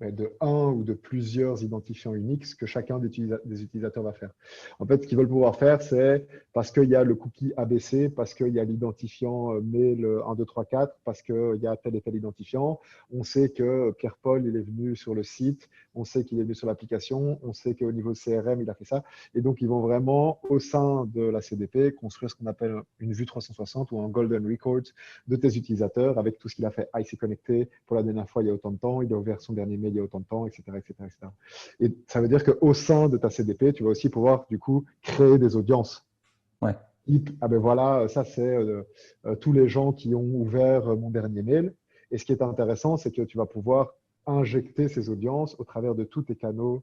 de un ou de plusieurs identifiants uniques, ce que chacun des utilisateurs va faire. En fait, ce qu'ils veulent pouvoir faire, c'est parce qu'il y a le cookie ABC, parce qu'il y a l'identifiant mail 1, 2, 3, 4, parce qu'il y a tel et tel identifiant. On sait que Pierre-Paul, il est venu sur le site, on sait qu'il est venu sur l'application, on sait qu'au niveau de CRM, il a fait ça. Et donc, ils vont vraiment, au sein de la CDP, construire ce qu'on appelle une vue 360 ou un golden record de tes utilisateurs avec tout ce qu'il a fait. Ah, il s'est connecté pour la dernière fois il y a autant de temps, il a ouvert son dernier mail il y a autant de temps, etc., etc., etc. Et ça veut dire qu'au sein de ta CDP, tu vas aussi pouvoir du coup créer des audiences. Ouais. Ah ben voilà, ça c'est tous les gens qui ont ouvert mon dernier mail. Et ce qui est intéressant, c'est que tu vas pouvoir injecter ces audiences au travers de tous tes canaux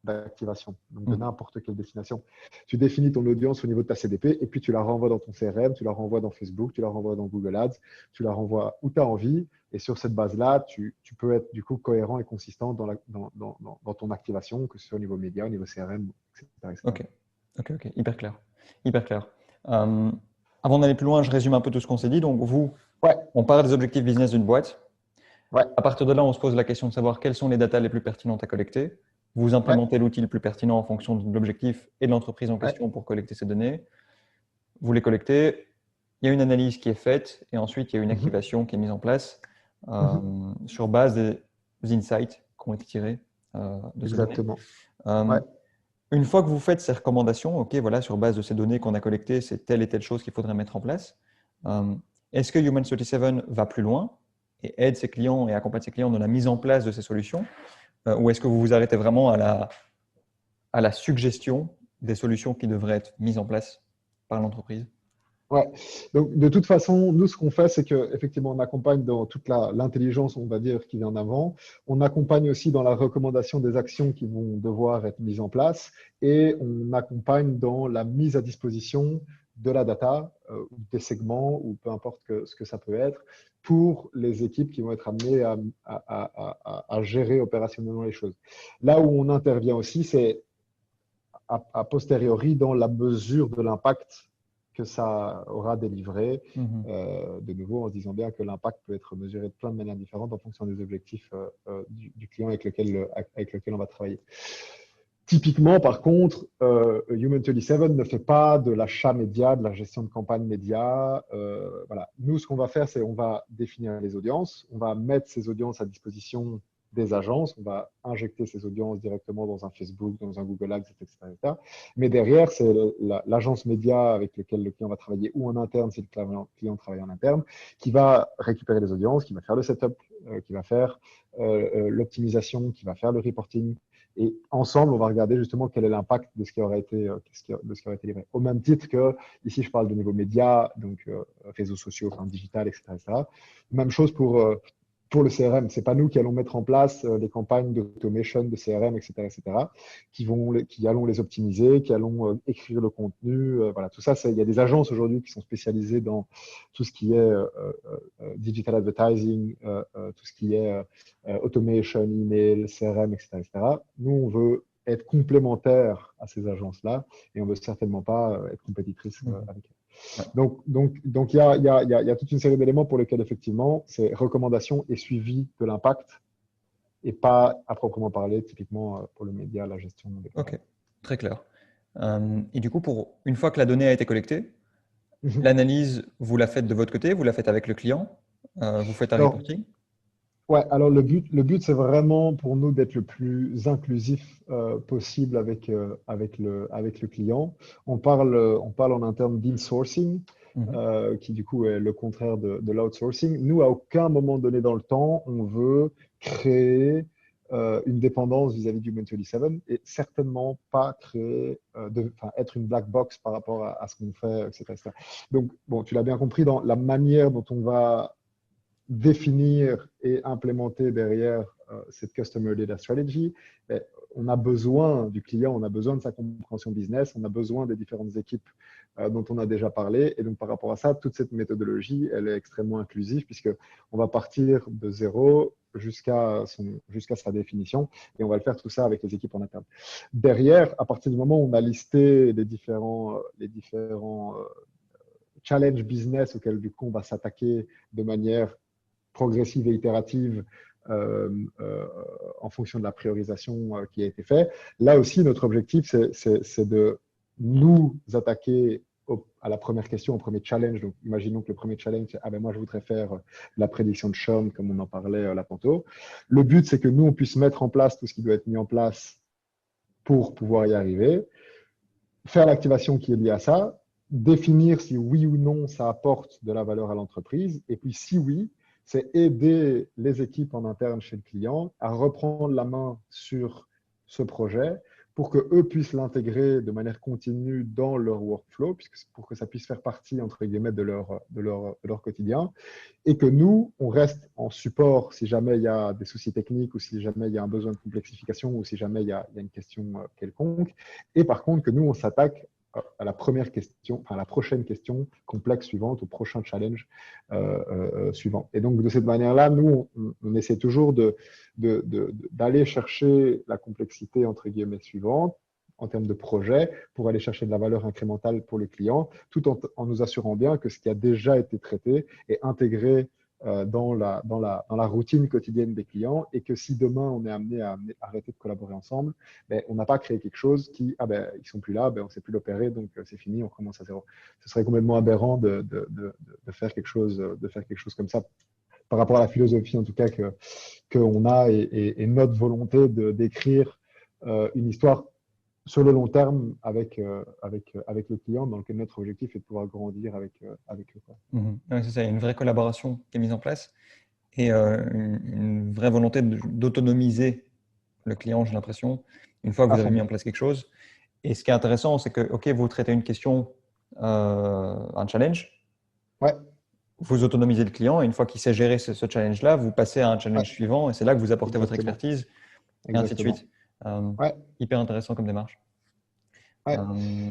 d'activation, donc de Mhm. n'importe quelle destination. Tu définis ton audience au niveau de ta CDP et puis tu la renvoies dans ton CRM, tu la renvoies dans Facebook, tu la renvoies dans Google Ads, tu la renvoies où tu as envie. Et sur cette base-là, tu peux être du coup cohérent et consistant dans ton activation, que ce soit au niveau média, au niveau CRM, etc., etc. Ok. Ok, ok. Hyper clair. Hyper clair. Euh, Avant d'aller plus loin, je résume un peu tout ce qu'on s'est dit. Donc, vous, Ouais, on parle des objectifs business d'une boîte. ouais, À partir de là, on se pose la question de savoir quelles sont les datas les plus pertinentes à collecter. Vous ouais, implémentez l'outil le plus pertinent en fonction de l'objectif et de l'entreprise en ouais. question pour collecter ces données. Vous les collectez, il y a une analyse qui est faite et ensuite il y a une Mhm, activation qui est mise en place mhm. sur base des insights qui ont été tirés de ces données. Exactement. Euh, Ouais. une fois que vous faites ces recommandations, ok, voilà, sur base de ces données qu'on a collectées, c'est telle et telle chose qu'il faudrait mettre en place. Euh, Est-ce que Human 37 va plus loin et aide ses clients et accompagne ses clients dans la mise en place de ces solutions, ou est-ce que vous vous arrêtez vraiment à la suggestion des solutions qui devraient être mises en place par l'entreprise? Ouais. Donc, de toute façon, nous, ce qu'on fait, c'est qu'effectivement, on accompagne dans toute l'intelligence, on va dire, qui vient en avant. On accompagne aussi dans la recommandation des actions qui vont devoir être mises en place et on accompagne dans la mise à disposition de la data, ou des segments, ou peu importe ce que ça peut être, pour les équipes qui vont être amenées à gérer opérationnellement les choses. Là où on intervient aussi, c'est a posteriori dans la mesure de l'impact que ça aura délivré, de nouveau en se disant bien que l'impact peut être mesuré de plein de manières différentes en fonction des objectifs du client avec lequel on va travailler. Typiquement, par contre, Human27 ne fait pas de l'achat média, de la gestion de campagne média. Voilà. Nous, ce qu'on va faire, c'est on va définir les audiences, on va mettre ces audiences à disposition des agences, on va injecter ces audiences directement dans un Facebook, dans un Google Ads, etc. etc. Mais derrière, c'est l'agence média avec laquelle le client va travailler ou en interne, si le client travaille en interne, qui va récupérer les audiences, qui va faire le setup, qui va faire l'optimisation, qui va faire le reporting. Et ensemble, on va regarder justement quel est l'impact de ce qui aurait été, livré. Au même titre que, ici, je parle de niveau média, donc réseaux sociaux, enfin, digital, etc., etc. Même chose pour le CRM. Ce n'est pas nous qui allons mettre en place les campagnes d'automation de CRM, etc., etc., qui allons les optimiser, qui allons écrire le contenu. Voilà, tout ça, il y a des agences aujourd'hui qui sont spécialisées dans tout ce qui est digital advertising, tout ce qui est automation, email, CRM, etc., etc. Nous, on veut être complémentaires à ces agences-là et on ne veut certainement pas être compétitrice avec elles. Donc, il y a toute une série d'éléments pour lesquels, effectivement, c'est recommandation et suivi de l'impact et pas à proprement parler, typiquement pour le média, la gestion des campagnes. Ok, très clair. Et du coup, une fois que la donnée a été collectée, l'analyse, vous la faites de votre côté, vous la faites avec le client, vous faites un reporting? Ouais, alors le but, c'est vraiment pour nous d'être le plus inclusif possible avec le client. On parle en interne d'insourcing, qui du coup est le contraire de l'outsourcing. Nous, à aucun moment donné dans le temps, on veut créer une dépendance vis-à-vis du Human27 et certainement pas être une black box par rapport à ce qu'on fait, etc., etc. Donc, bon, tu l'as bien compris, dans la manière dont on va définir et implémenter derrière cette Customer Data Strategy, on a besoin du client, on a besoin de sa compréhension business, on a besoin des différentes équipes dont on a déjà parlé. Et donc, par rapport à ça, toute cette méthodologie, elle est extrêmement inclusive puisqu'on va partir de zéro jusqu'à sa définition et on va le faire tout ça avec les équipes en interne. Derrière, à partir du moment où on a listé les différents challenges business auxquels du coup on va s'attaquer de manière progressive et itérative en fonction de la priorisation qui a été faite. Là aussi, notre objectif, c'est de nous attaquer à la première question, au premier challenge. Donc, imaginons que le premier challenge, c'est « Ah ben moi, je voudrais faire la prédiction de churn, comme on en parlait là tantôt. » Le but, c'est que nous, on puisse mettre en place tout ce qui doit être mis en place pour pouvoir y arriver, faire l'activation qui est liée à ça, définir si oui ou non ça apporte de la valeur à l'entreprise, et puis si oui, c'est aider les équipes en interne chez le client à reprendre la main sur ce projet pour qu'eux puissent l'intégrer de manière continue dans leur workflow, pour que ça puisse faire partie, entre guillemets, de leur quotidien, et que nous, on reste en support si jamais il y a des soucis techniques ou si jamais il y a un besoin de complexification ou si jamais il y a une question quelconque. Et par contre, que nous, on s'attaque à la première question, enfin à la prochaine question complexe suivante, au prochain challenge suivant. Et donc, de cette manière-là, nous, on essaie toujours d'aller chercher la complexité, entre guillemets, suivante en termes de projet pour aller chercher de la valeur incrémentale pour le client, tout en nous assurant bien que ce qui a déjà été traité est intégré dans la routine quotidienne des clients et que si demain on est amené à arrêter de collaborer ensemble, on n'a pas créé quelque chose qui, ils sont plus là, on ne sait plus l'opérer, donc c'est fini, on recommence à zéro. Ce serait complètement aberrant de faire quelque chose comme ça par rapport à la philosophie en tout cas qu'on a et notre volonté d'écrire une histoire sur le long terme avec le client, dans lequel notre objectif est de pouvoir grandir avec eux. Ouais, c'est ça, il y a une vraie collaboration qui est mise en place et une vraie volonté d'autonomiser le client, j'ai l'impression, une fois que vous avez mis en place quelque chose. Et ce qui est intéressant, c'est que, OK, vous traitez une question, un challenge, Ouais, vous autonomisez le client et une fois qu'il sait gérer ce challenge-là, vous passez à un challenge ouais, suivant et c'est là que vous apportez votre exactement. expertise et ainsi de Exactement. suite. Euh, Ouais, Hyper intéressant comme démarche. ouais.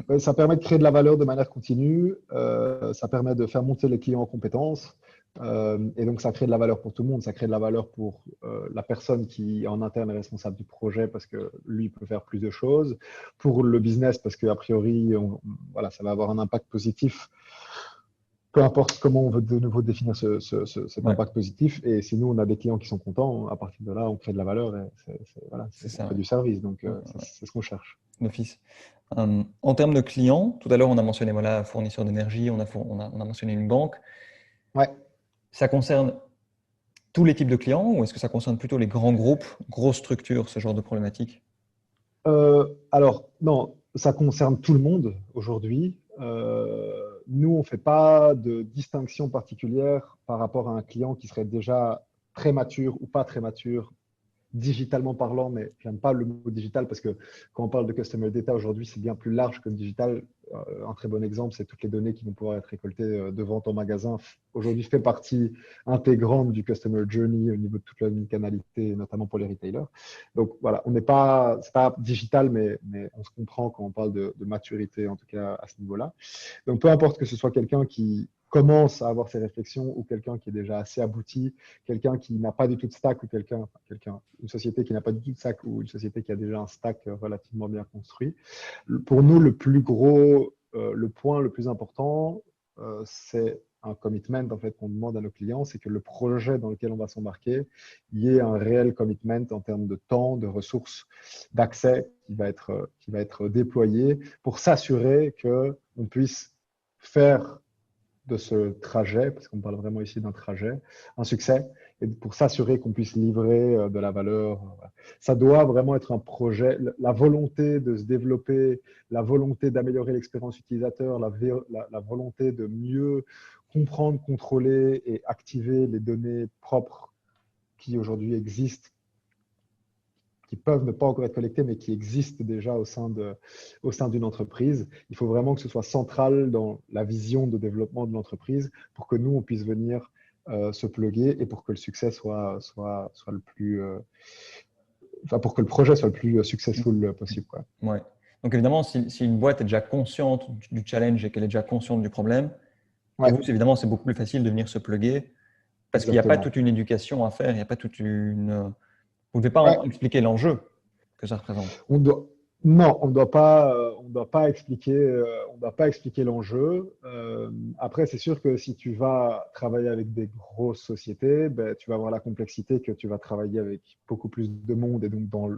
Euh, Ça permet de créer de la valeur de manière continue. Ça permet de faire monter les clients en compétences. Et donc, ça crée de la valeur pour tout le monde. Ça crée de la valeur pour la personne qui, en interne, est responsable du projet parce que lui peut faire plus de choses. Pour le business, parce qu'a priori, voilà, ça va avoir un impact positif. Peu importe comment on veut de nouveau définir cet ouais, impact positif. Et si nous, on a des clients qui sont contents, à partir de là, on crée de la valeur et voilà, c'est on ça, fait ouais. du service. Donc, Ouais, c'est ouais, c'est ce qu'on cherche. d'office. En termes de clients, tout à l'heure, on a mentionné voilà, fournisseur d'énergie, on a mentionné une banque. Ouais. Ça concerne tous les types de clients ou est-ce que ça concerne plutôt les grands groupes, grosses structures, ce genre de problématique? Alors, non, ça concerne tout le monde aujourd'hui. Nous, on ne fait pas de distinction particulière par rapport à un client qui serait déjà très mature ou pas très mature digitalement parlant, mais j'aime pas le mot digital parce que quand on parle de customer data aujourd'hui, c'est bien plus large que le digital. Un très bon exemple, c'est toutes les données qui vont pouvoir être récoltées devant ton magasin. Aujourd'hui, fait partie intégrante du customer journey au niveau de toute la canalité, notamment pour les retailers. Donc voilà, on n'est pas, c'est pas digital, mais on se comprend quand on parle de maturité, en tout cas à ce niveau-là. Donc peu importe que ce soit quelqu'un qui commence à avoir ses réflexions ou quelqu'un qui est déjà assez abouti, quelqu'un qui n'a pas du tout de stack ou une société qui n'a pas du tout de stack ou une société qui a déjà un stack relativement bien construit. Pour nous, le point le plus important, c'est un commitment en fait qu'on demande à nos clients, c'est que le projet dans lequel on va s'embarquer, il y ait un réel commitment en termes de temps, de ressources, d'accès qui va être déployé pour s'assurer que on puisse faire de ce trajet, parce qu'on parle vraiment ici d'un trajet, un succès, et pour s'assurer qu'on puisse livrer de la valeur. Ça doit vraiment être un projet, la volonté de se développer, la volonté d'améliorer l'expérience utilisateur, la volonté de mieux comprendre, contrôler et activer les données propres qui aujourd'hui existent, qui peuvent ne pas encore être collectées, mais qui existent déjà au sein d'une entreprise. Il faut vraiment que ce soit central dans la vision de développement de l'entreprise pour que nous, on puisse venir se plugger et pour que le succès soit le plus, enfin, pour que le projet soit le plus successful possible, quoi. Ouais. Donc évidemment, si une boîte est déjà consciente du challenge et qu'elle est déjà consciente du problème, pour Ouais, vous, évidemment, c'est beaucoup plus facile de venir se plugger parce qu'il n'y a pas toute exactement. une éducation à faire, il n'y a pas toute une. Vous ne devez pas Ouais, expliquer l'enjeu que ça représente. on doit, non, on doit pas on doit pas expliquer l'enjeu. Après, c'est sûr que si tu vas travailler avec des grosses sociétés, ben, tu vas avoir la complexité que tu vas travailler avec beaucoup plus de monde et donc dans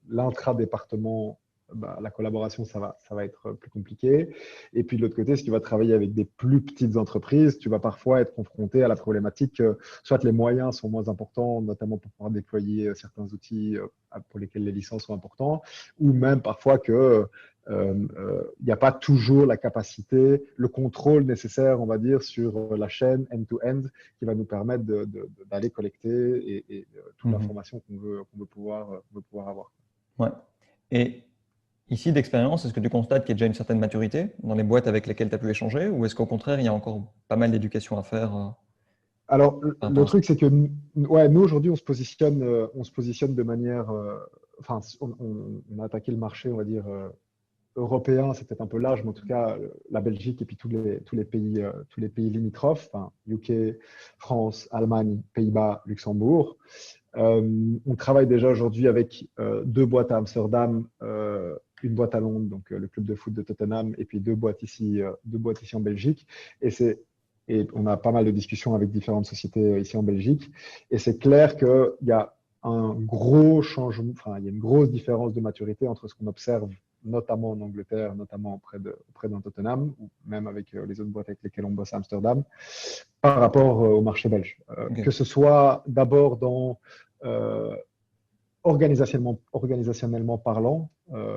l'intra-département, bah, la collaboration, ça va être plus compliqué. Et puis de l'autre côté, si tu vas travailler avec des plus petites entreprises, tu vas parfois être confronté à la problématique que soit les moyens sont moins importants, notamment pour pouvoir déployer certains outils pour lesquels les licences sont importantes, ou même parfois que il n'y a pas toujours la capacité, le contrôle nécessaire, on va dire, sur la chaîne end-to-end qui va nous permettre d'aller collecter et toute Mhm. l'information qu'on veut pouvoir avoir. Ouais. Et ici, d'expérience, est-ce que tu constates qu'il y a déjà une certaine maturité dans les boîtes avec lesquelles tu as pu échanger ou est-ce qu'au contraire, il y a encore pas mal d'éducation à faire Alors, par rapport le à ça? truc, c'est que ouais, nous, aujourd'hui, on se positionne de manière. Enfin, on a attaqué le marché, on va dire, européen, c'est peut-être un peu large, mais en tout cas, la Belgique et puis tous les pays limitrophes, enfin, UK, France, Allemagne, Pays-Bas, Luxembourg. On travaille déjà aujourd'hui avec deux boîtes à Amsterdam, une boîte à Londres, donc le club de foot de Tottenham, et puis deux boîtes ici en Belgique. Et on a pas mal de discussions avec différentes sociétés ici en Belgique. Et c'est clair qu'il y a un gros changement, enfin, il y a une grosse différence de maturité entre ce qu'on observe, notamment en Angleterre, notamment auprès d'un Tottenham, ou même avec les autres boîtes avec lesquelles on bosse à Amsterdam, par rapport au marché belge. Ok. Que ce soit d'abord dans euh, organisationnellement parlant,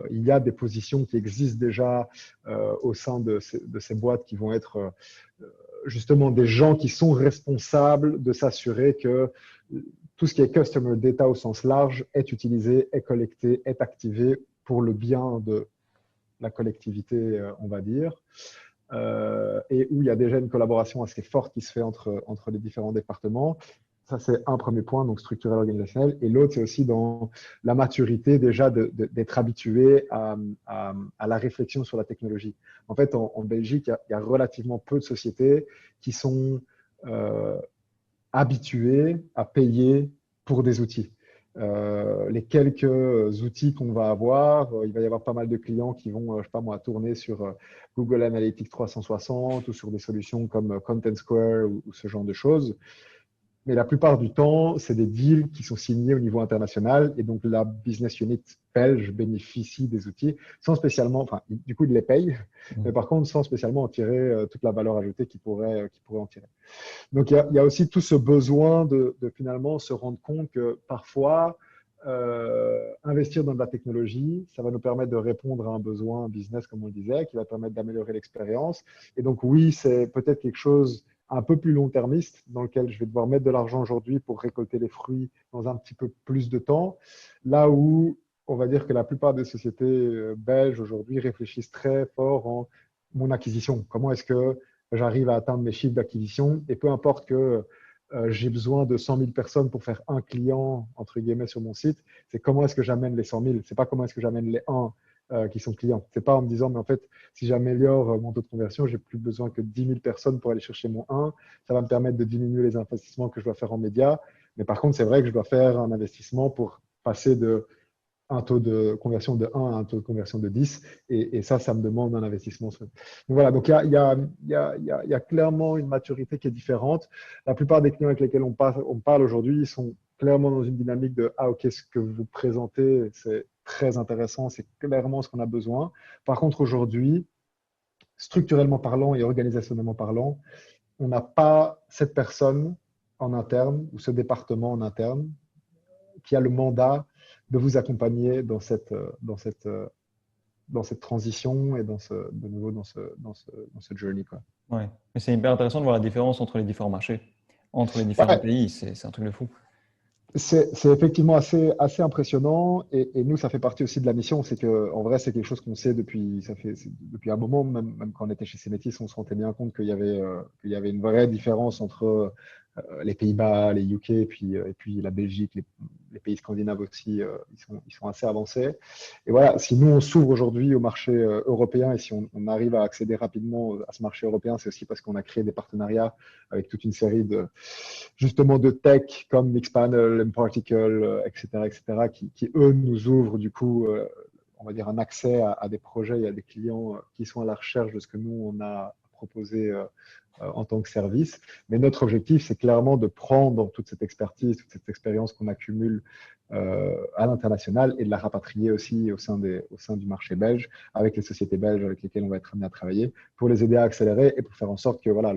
il y a des positions qui existent déjà au sein de ces boîtes qui vont être justement des gens qui sont responsables de s'assurer que tout ce qui est customer data au sens large est utilisé, est collecté, est activé pour le bien de la collectivité, on va dire, et où il y a déjà une collaboration assez forte qui se fait entre les différents départements. Ça, c'est un premier point, donc structurel organisationnel. Et l'autre, c'est aussi dans la maturité déjà d'être habitué à la réflexion sur la technologie. En fait, en Belgique, il y a relativement peu de sociétés qui sont habituées à payer pour des outils. Les quelques outils qu'on va avoir, il va y avoir pas mal de clients qui vont, je sais pas moi, tourner sur Google Analytics 360 ou sur des solutions comme Content Square ou ce genre de choses. Mais la plupart du temps, c'est des deals qui sont signés au niveau international et donc la business unit belge bénéficie des outils sans spécialement, enfin, du coup, ils les payent, mais par contre, sans spécialement en tirer toute la valeur ajoutée qu'ils pourraient en tirer. Donc, il y a aussi tout ce besoin de finalement se rendre compte que parfois, investir dans de la technologie, ça va nous permettre de répondre à un besoin business, comme on le disait, qui va permettre d'améliorer l'expérience. Et donc, oui, c'est peut-être quelque chose un peu plus long-termiste dans lequel je vais devoir mettre de l'argent aujourd'hui pour récolter les fruits dans un petit peu plus de temps. Là où on va dire que la plupart des sociétés belges aujourd'hui réfléchissent très fort en mon acquisition. Comment est-ce que j'arrive à atteindre mes chiffres d'acquisition? Et peu importe que j'ai besoin de 100 000 personnes pour faire un client, entre guillemets, sur mon site, c'est comment est-ce que j'amène les 100 000. C'est pas comment est-ce que j'amène les 1 qui sont clients. C'est pas en me disant, mais en fait, si j'améliore mon taux de conversion, j'ai plus besoin que 10 000 personnes pour aller chercher mon 1. Ça va me permettre de diminuer les investissements que je dois faire en médias. Mais par contre, c'est vrai que je dois faire un investissement pour passer de un taux de conversion de 1 à un taux de conversion de 10. Et ça me demande un investissement. Donc voilà, donc il y a clairement une maturité qui est différente. La plupart des clients avec lesquels on parle aujourd'hui, ils sont clairement dans une dynamique de « Ah, ok, ce que vous présentez, c'est très intéressant, c'est clairement ce qu'on a besoin. » Par contre, aujourd'hui, structurellement parlant et organisationnellement parlant, on n'a pas cette personne en interne ou ce département en interne qui a le mandat de vous accompagner dans cette transition et de nouveau dans ce journey, quoi. Ouais. Mais c'est hyper intéressant de voir la différence entre les différents marchés, entre les différents Ouais, pays. C'est un truc de fou. c'est effectivement assez impressionnant et nous, ça fait partie aussi de la mission. C'est que, en vrai, c'est quelque chose qu'on sait depuis un moment, même quand on était chez Cemetis, on se rendait bien compte qu'il y avait une vraie différence entre les Pays-Bas, les UK et puis la Belgique, les pays scandinaves aussi, ils sont assez avancés. Et voilà, si nous, on s'ouvre aujourd'hui au marché européen et si on arrive à accéder rapidement à ce marché européen, c'est aussi parce qu'on a créé des partenariats avec toute une série justement de tech comme Mixpanel, mParticle, etc., qui, eux, nous ouvrent du coup, on va dire, un accès à des projets et à des clients qui sont à la recherche de ce que nous, on a proposé en tant que service. Mais notre objectif, c'est clairement de prendre toute cette expertise, toute cette expérience qu'on accumule à l'international et de la rapatrier aussi au sein du marché belge, avec les sociétés belges avec lesquelles on va être amené à travailler, pour les aider à accélérer et pour faire en sorte que, voilà,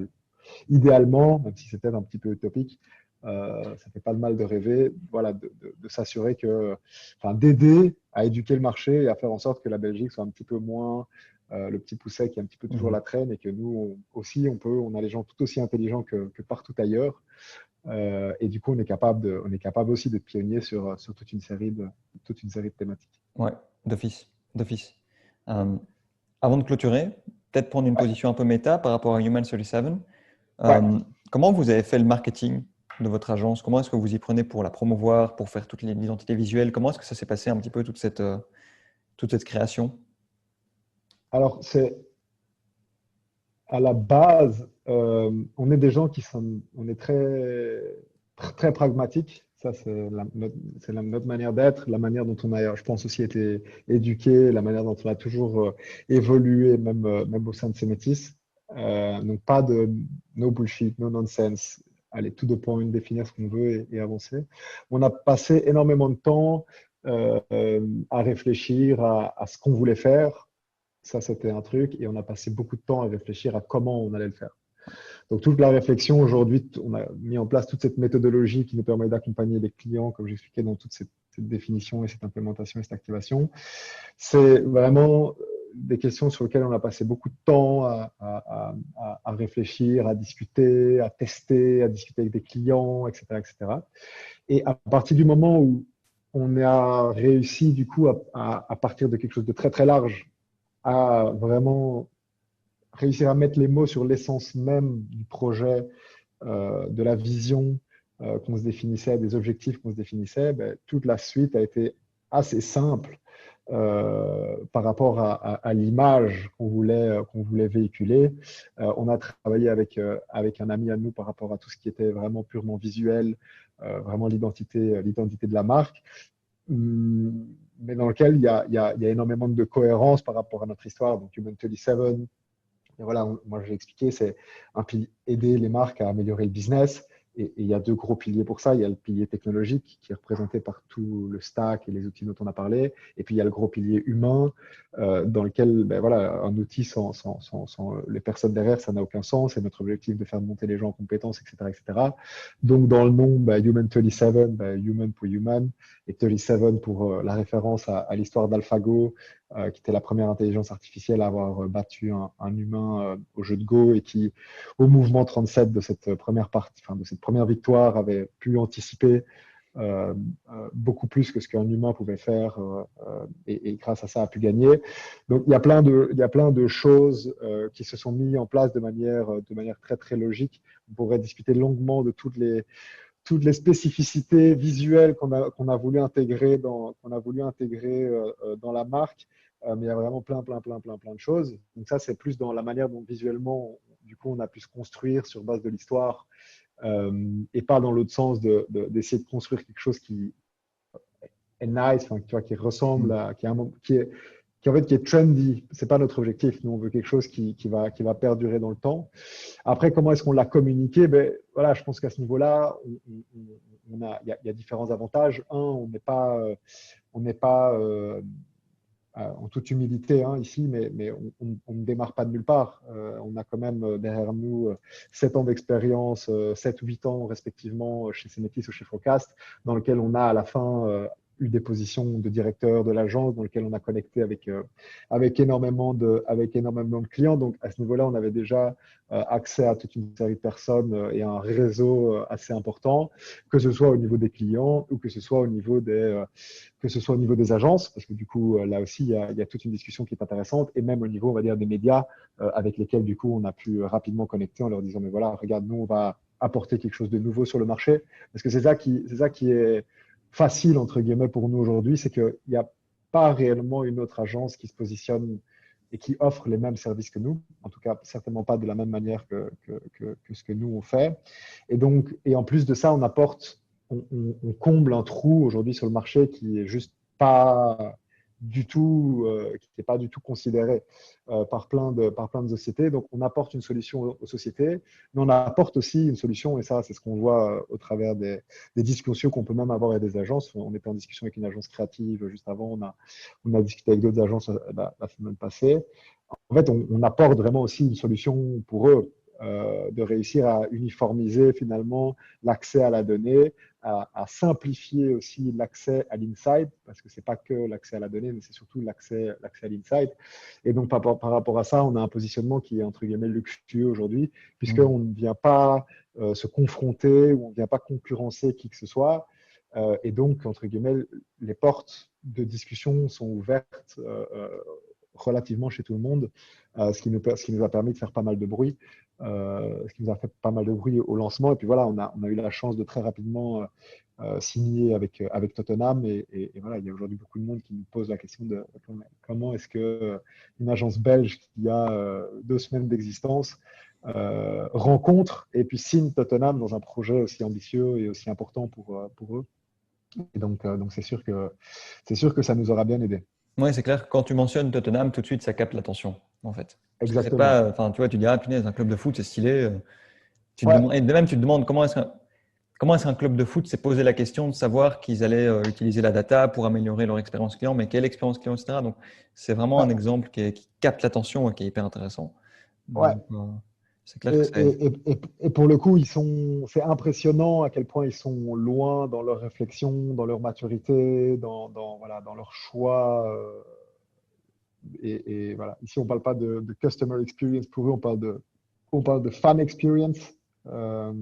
idéalement, même si c'est peut-être un petit peu utopique, ça ne fait pas de mal de rêver, voilà, de s'assurer que, enfin, d'aider à éduquer le marché et à faire en sorte que la Belgique soit un petit peu moins le petit pousset qui est un petit peu toujours la traîne et que nous aussi, on a les gens tout aussi intelligents que partout ailleurs. Et du coup, on est capable aussi d'être pionnier sur toute une série de thématiques. Ouais, d'office. Avant de clôturer, peut-être prendre une position un peu méta par rapport à Human 37. Ouais. Comment vous avez fait le marketing de votre agence? Comment est-ce que vous y prenez pour la promouvoir, pour faire toute l'identité visuelle? Comment est-ce que ça s'est passé un petit peu toute cette création? Alors, c'est à la base, on est des gens on est très pragmatiques. Ça, c'est notre manière d'être, la manière dont on a, je pense, aussi été éduqué, la manière dont on a toujours évolué, même au sein de Cemetis. Donc, pas de no bullshit, no nonsense. Allez, tout de point, définir ce qu'on veut et avancer. On a passé énormément de temps à réfléchir à ce qu'on voulait faire. Ça, c'était un truc. Et on a passé beaucoup de temps à réfléchir à comment on allait le faire. Donc, toute la réflexion aujourd'hui, on a mis en place toute cette méthodologie qui nous permet d'accompagner les clients, comme j'expliquais, dans toute cette définition et cette implémentation et cette activation. C'est vraiment des questions sur lesquelles on a passé beaucoup de temps à réfléchir, à discuter, à tester, à discuter avec des clients, etc., etc. Et à partir du moment où on a réussi, du coup, à partir de quelque chose de très, très large, à vraiment réussir à mettre les mots sur l'essence même du projet, de la vision qu'on se définissait, des objectifs qu'on se définissait, ben, toute la suite a été assez simple par rapport à l'image qu'on voulait véhiculer. On a travaillé avec un ami à nous par rapport à tout ce qui était vraiment purement visuel, vraiment l'identité de la marque. Mais dans lequel il y a énormément de cohérence par rapport à notre histoire. Donc, Human 37, et voilà, moi je l'ai expliqué, c'est aider les marques à améliorer le business. Et il y a deux gros piliers pour ça. Il y a le pilier technologique qui est représenté par tout le stack et les outils dont on a parlé. Et puis il y a le gros pilier humain dans lequel ben, voilà, un outil sans les personnes derrière, ça n'a aucun sens. C'est notre objectif de faire monter les gens en compétences, etc. etc. Donc dans le nom, ben, Human 37, ben, Human pour Human, et 37 pour la référence à l'histoire d'AlphaGo, qui était la première intelligence artificielle à avoir battu un humain au jeu de Go et qui, au mouvement 37 de cette première partie, enfin, de cette première victoire, avait pu anticiper beaucoup plus que ce qu'un humain pouvait faire et grâce à ça a pu gagner. Donc il y a plein de choses qui se sont mises en place de manière très très logique. On pourrait discuter longuement de toutes les spécificités visuelles qu'on a voulu intégrer dans la marque. Mais il y a vraiment plein de choses. Donc ça, c'est plus dans la manière dont visuellement, du coup, on a pu se construire sur base de l'histoire et pas dans l'autre sens d'essayer de construire quelque chose qui est nice, enfin, tu vois, qui ressemble à, en fait, qui est trendy. C'est pas notre objectif. Nous, on veut quelque chose qui va perdurer dans le temps. Après, comment est-ce qu'on l'a communiqué? Ben, voilà, je pense qu'à ce niveau-là, il y a différents avantages. Un, on n'est pas en toute humilité hein, ici, mais on ne démarre pas de nulle part. On a quand même derrière nous 7 ans d'expérience, 7 ou 8 ans respectivement chez Cemetis ou chez Focast, dans lequel on a à la fin eu des positions de directeur de l'agence, dans lequel on a connecté avec énormément de clients. Donc à ce niveau-là, on avait déjà accès à toute une série de personnes et un réseau assez important, que ce soit au niveau des clients ou que ce soit au niveau des agences, parce que du coup, là aussi, il y a toute une discussion qui est intéressante, et même au niveau, on va dire, des médias avec lesquels, du coup, on a pu rapidement connecter en leur disant, mais voilà, regarde, nous, on va apporter quelque chose de nouveau sur le marché, parce que c'est ça qui est facile, entre guillemets, pour nous aujourd'hui, c'est qu'il n'y a pas réellement une autre agence qui se positionne et qui offre les mêmes services que nous, en tout cas, certainement pas de la même manière que ce que nous, on fait. Et donc, et en plus de ça, on comble un trou aujourd'hui sur le marché qui est juste pas du tout, qui n'est pas du tout considéré par plein de sociétés. Donc, on apporte une solution aux sociétés, mais on apporte aussi une solution, et ça, c'est ce qu'on voit au travers des discussions qu'on peut même avoir avec des agences. On était en discussion avec une agence créative juste avant, on a discuté avec d'autres agences la semaine passée. En fait, on apporte vraiment aussi une solution pour eux de réussir à uniformiser finalement l'accès à la donnée, à simplifier aussi l'accès à l'insight, parce que ce n'est pas que l'accès à la donnée, mais c'est surtout l'accès à l'insight. Et donc, par rapport à ça, on a un positionnement qui est entre guillemets luxueux aujourd'hui, puisqu'on ne vient pas se confronter ou on ne vient pas concurrencer qui que ce soit. Et donc, entre guillemets, les portes de discussion sont ouvertes relativement chez tout le monde, ce qui nous a permis de faire pas mal de bruit, ce qui nous a fait pas mal de bruit au lancement. Et puis voilà, on a eu la chance de très rapidement signer avec Tottenham. Et voilà, il y a aujourd'hui beaucoup de monde qui nous pose la question de comment est-ce que une agence belge qui a 2 semaines d'existence rencontre et puis signe Tottenham dans un projet aussi ambitieux et aussi important pour eux. Et donc c'est sûr que ça nous aura bien aidé. Oui, c'est clair que quand tu mentionnes Tottenham, tout de suite, ça capte l'attention, en fait. Parce que c'est Exactement. pas, enfin, tu vois, tu dis, ah, punaise, un club de foot, c'est stylé. Tu te Ouais, demandes, et de même, tu te demandes comment est-ce qu'un club de foot s'est posé la question de savoir qu'ils allaient utiliser la data pour améliorer leur expérience client, mais quelle expérience client, etc. Donc, c'est vraiment un ouais, exemple qui capte l'attention et qui est hyper intéressant. ouais. Donc, c'est clair que c'est… Et pour le coup, c'est impressionnant à quel point ils sont loin dans leur réflexion, dans leur maturité, voilà, dans leur choix. Et voilà, ici, on ne parle pas de customer experience pour eux, on parle de fan experience. Euh,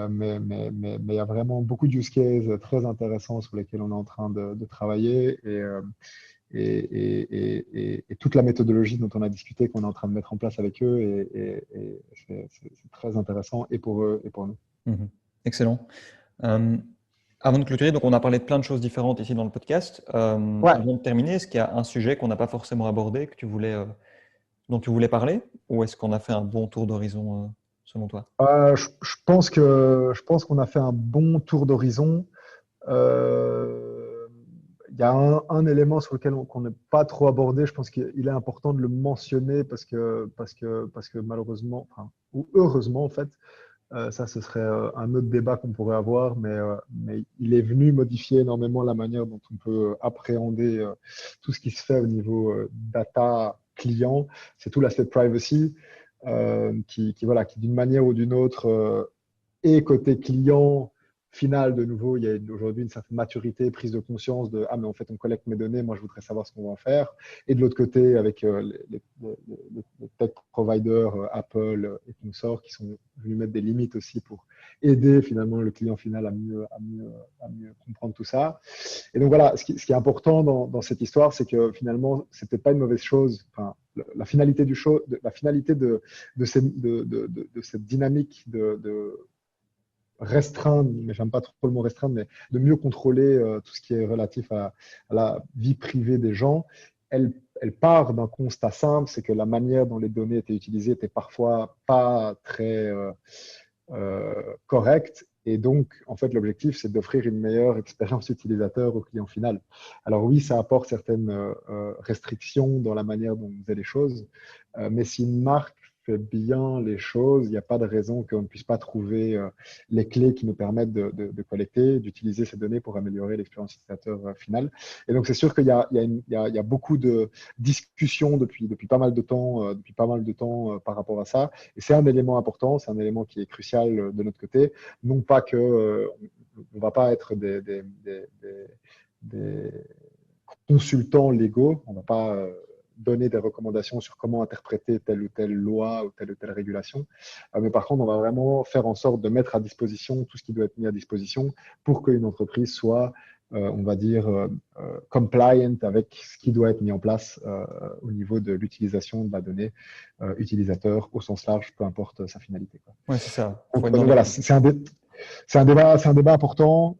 mais il y a vraiment beaucoup de use cases très intéressants sur lesquels on est en train de travailler. et toute la méthodologie dont on a discuté, qu'on est en train de mettre en place avec eux, et c'est très intéressant et pour eux et pour nous. Excellent. Avant de clôturer, donc on a parlé de plein de choses différentes ici dans le podcast. Ouais. Avant de terminer, est-ce qu'il y a un sujet qu'on n'a pas forcément abordé, dont tu voulais parler, ou est-ce qu'on a fait un bon tour d'horizon selon toi? Je pense qu'on a fait un bon tour d'horizon. Il y a un élément sur lequel on n'est pas trop abordé. Je pense qu'il est important de le mentionner parce que malheureusement, enfin, ou heureusement en fait, ça ce serait un autre débat qu'on pourrait avoir, mais il est venu modifier énormément la manière dont on peut appréhender tout ce qui se fait au niveau data client. C'est tout l'aspect privacy voilà, qui d'une manière ou d'une autre et côté client final, de nouveau, il y a aujourd'hui une certaine maturité, prise de conscience de ah, mais en fait, on collecte mes données, moi, je voudrais savoir ce qu'on va en faire. Et de l'autre côté, avec les tech providers, Apple et consorts, qui sont venus mettre des limites aussi pour aider finalement le client final à mieux comprendre tout ça. Et donc voilà, ce qui est important dans cette histoire, c'est que finalement, c'est peut-être pas une mauvaise chose. Enfin, la finalité de cette dynamique de restreindre, mais j'aime pas trop le mot restreindre, mais de mieux contrôler tout ce qui est relatif à la vie privée des gens, elle part d'un constat simple, c'est que la manière dont les données étaient utilisées était parfois pas très correcte. Et donc, en fait, l'objectif, c'est d'offrir une meilleure expérience utilisateur au client final. Alors oui, ça apporte certaines restrictions dans la manière dont on faisait les choses, mais si une marque fait bien les choses, il n'y a pas de raison qu'on ne puisse pas trouver les clés qui nous permettent de collecter, d'utiliser ces données pour améliorer l'expérience utilisateur finale. Et donc, c'est sûr qu'il y a beaucoup de discussions depuis pas mal de temps, par rapport à ça. Et c'est un élément important, c'est un élément qui est crucial de notre côté. Non pas que on ne va pas être des consultants légaux, on ne va pas donner des recommandations sur comment interpréter telle ou telle loi ou telle régulation. Mais par contre, on va vraiment faire en sorte de mettre à disposition tout ce qui doit être mis à disposition pour qu'une entreprise soit, on va dire, compliant avec ce qui doit être mis en place au niveau de l'utilisation de la donnée utilisateur au sens large, peu importe sa finalité. Oui, c'est ça. Donc voilà, c'est un débat important.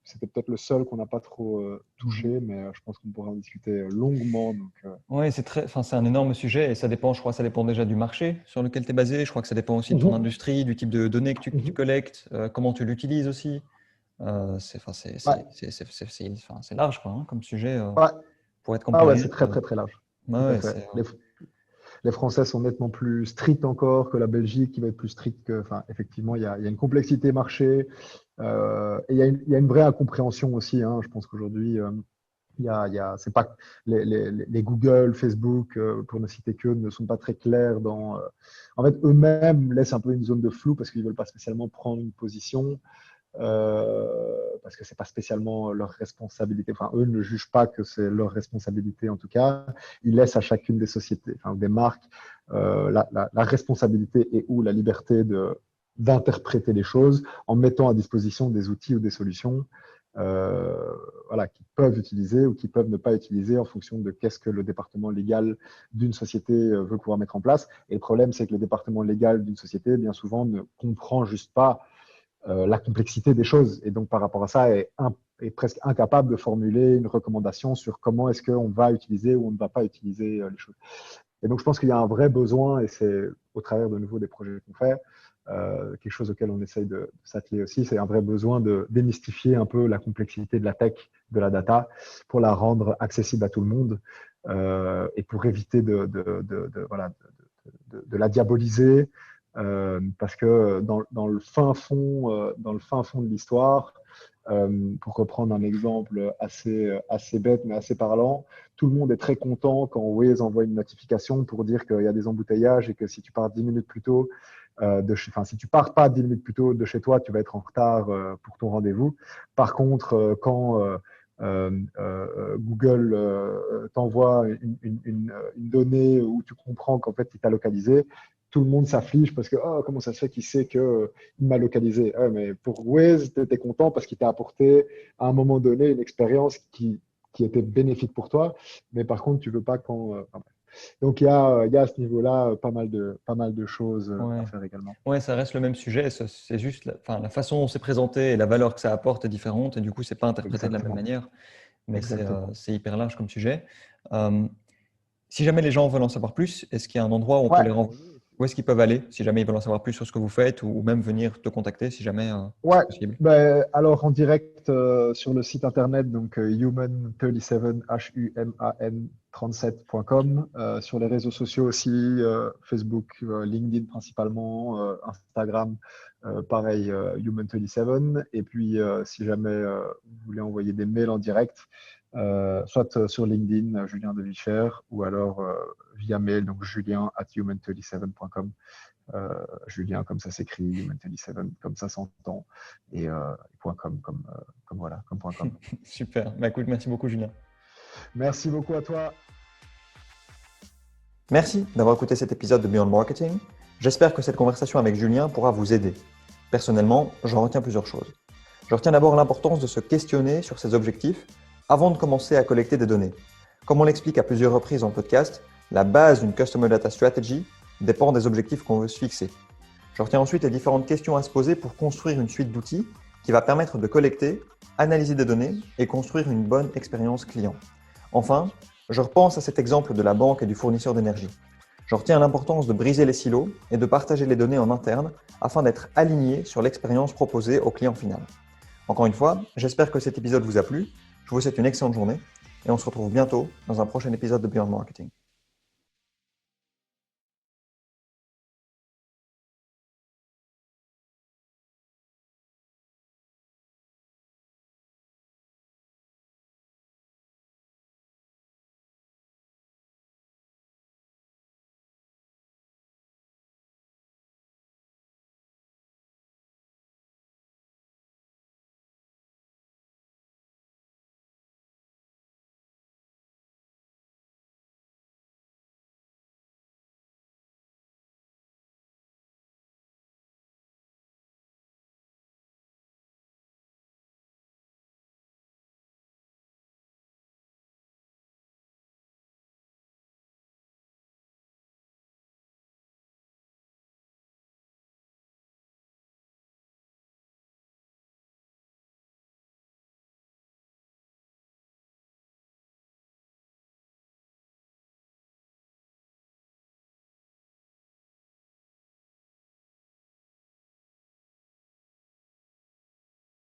C'était peut-être le seul qu'on n'a pas trop touché, mais je pense qu'on pourra en discuter longuement. Oui, c'est un énorme sujet et ça dépend, je crois, ça dépend déjà du marché sur lequel tu es basé. Je crois que ça dépend aussi de ton industrie, du type de données que tu collectes, comment tu l'utilises aussi. C'est large, quoi, hein, comme sujet pour être compliant. Ouais, c'est très, très, très large. Ouais, les Français sont nettement plus stricts encore que la Belgique, qui va être plus stricte que. Enfin, effectivement, il y a une complexité marché et il y a une vraie incompréhension aussi. Hein. Je pense qu'aujourd'hui, c'est pas les Google, Facebook, pour ne citer que, ne sont pas très clairs dans. En fait, eux-mêmes laissent un peu une zone de flou parce qu'ils veulent pas spécialement prendre une position. Parce que c'est pas spécialement leur responsabilité. Enfin, eux ne jugent pas que c'est leur responsabilité en tout cas. Ils laissent à chacune des sociétés, enfin des marques, la responsabilité et ou la liberté d'interpréter les choses en mettant à disposition des outils ou des solutions voilà, qu'ils peuvent utiliser ou qu'ils peuvent ne pas utiliser en fonction de qu'est-ce que le département légal d'une société veut pouvoir mettre en place. Et le problème, c'est que le département légal d'une société, bien souvent, ne comprend juste pas la complexité des choses. Et donc, par rapport à ça, est presque incapable de formuler une recommandation sur comment est-ce qu'on va utiliser ou on ne va pas utiliser les choses. Et donc, je pense qu'il y a un vrai besoin, et c'est au travers de nouveau des projets qu'on fait, quelque chose auquel on essaye de s'atteler aussi, c'est un vrai besoin de démystifier un peu la complexité de la tech, de la data, pour la rendre accessible à tout le monde et pour éviter de la diaboliser. Parce que dans le fin fond de l'histoire, pour reprendre un exemple assez bête mais assez parlant, tout le monde est très content quand Waze envoie une notification pour dire qu'il y a des embouteillages et que si tu pars 10 minutes plus tôt, si tu pars pas 10 minutes plus tôt de chez toi, tu vas être en retard pour ton rendez-vous. Par contre, quand Google t'envoie une donnée où tu comprends qu'en fait il t'a localisé, tout le monde s'afflige parce que comment ça se fait qu'il sait qu'il m'a localisé. Mais pour Waze, tu étais content parce qu'il t'a apporté à un moment donné une expérience qui qui était bénéfique pour toi, mais par contre, tu veux pas quand. Donc, il y a à ce niveau-là pas mal de choses Ouais. à faire également. Ouais, ça reste le même sujet. C'est juste la façon dont c'est présenté et la valeur que ça apporte est différente. Et du coup, c'est pas interprété de la même Exactement. manière. Mais Exactement. c'est hyper large comme sujet. Euh, Si jamais les gens veulent en savoir plus, est-ce qu'il y a un endroit où on peut Ouais, les renvoyer? Où est-ce qu'ils peuvent aller si jamais ils veulent en savoir plus sur ce que vous faites ou même venir te contacter si jamais ouais. c'est possible? Ben, alors en direct sur le site internet, donc human37, HUMAN 37.com, sur les réseaux sociaux aussi, Facebook, LinkedIn principalement, Instagram, pareil, Human37. Et puis si jamais vous voulez envoyer des mails en direct, soit sur LinkedIn, Julien de Vicher, ou alors via mail, donc julien@human37.com. Julien, comme ça s'écrit, Human37, comme ça s'entend, et .com, comme voilà, comme .com. Super. Bah, écoute, merci beaucoup, Julien. Merci beaucoup à toi. Merci d'avoir écouté cet épisode de Beyond Marketing. J'espère que cette conversation avec Julien pourra vous aider. Personnellement, j'en retiens plusieurs choses. Je retiens d'abord l'importance de se questionner sur ses objectifs avant de commencer à collecter des données. Comme on l'explique à plusieurs reprises dans le podcast, la base d'une Customer Data Strategy dépend des objectifs qu'on veut se fixer. Je retiens ensuite les différentes questions à se poser pour construire une suite d'outils qui va permettre de collecter, analyser des données et construire une bonne expérience client. Enfin, je repense à cet exemple de la banque et du fournisseur d'énergie. Je retiens l'importance de briser les silos et de partager les données en interne afin d'être aligné sur l'expérience proposée au client final. Encore une fois, j'espère que cet épisode vous a plu. Je vous souhaite une excellente journée et on se retrouve bientôt dans un prochain épisode de Beyond Marketing.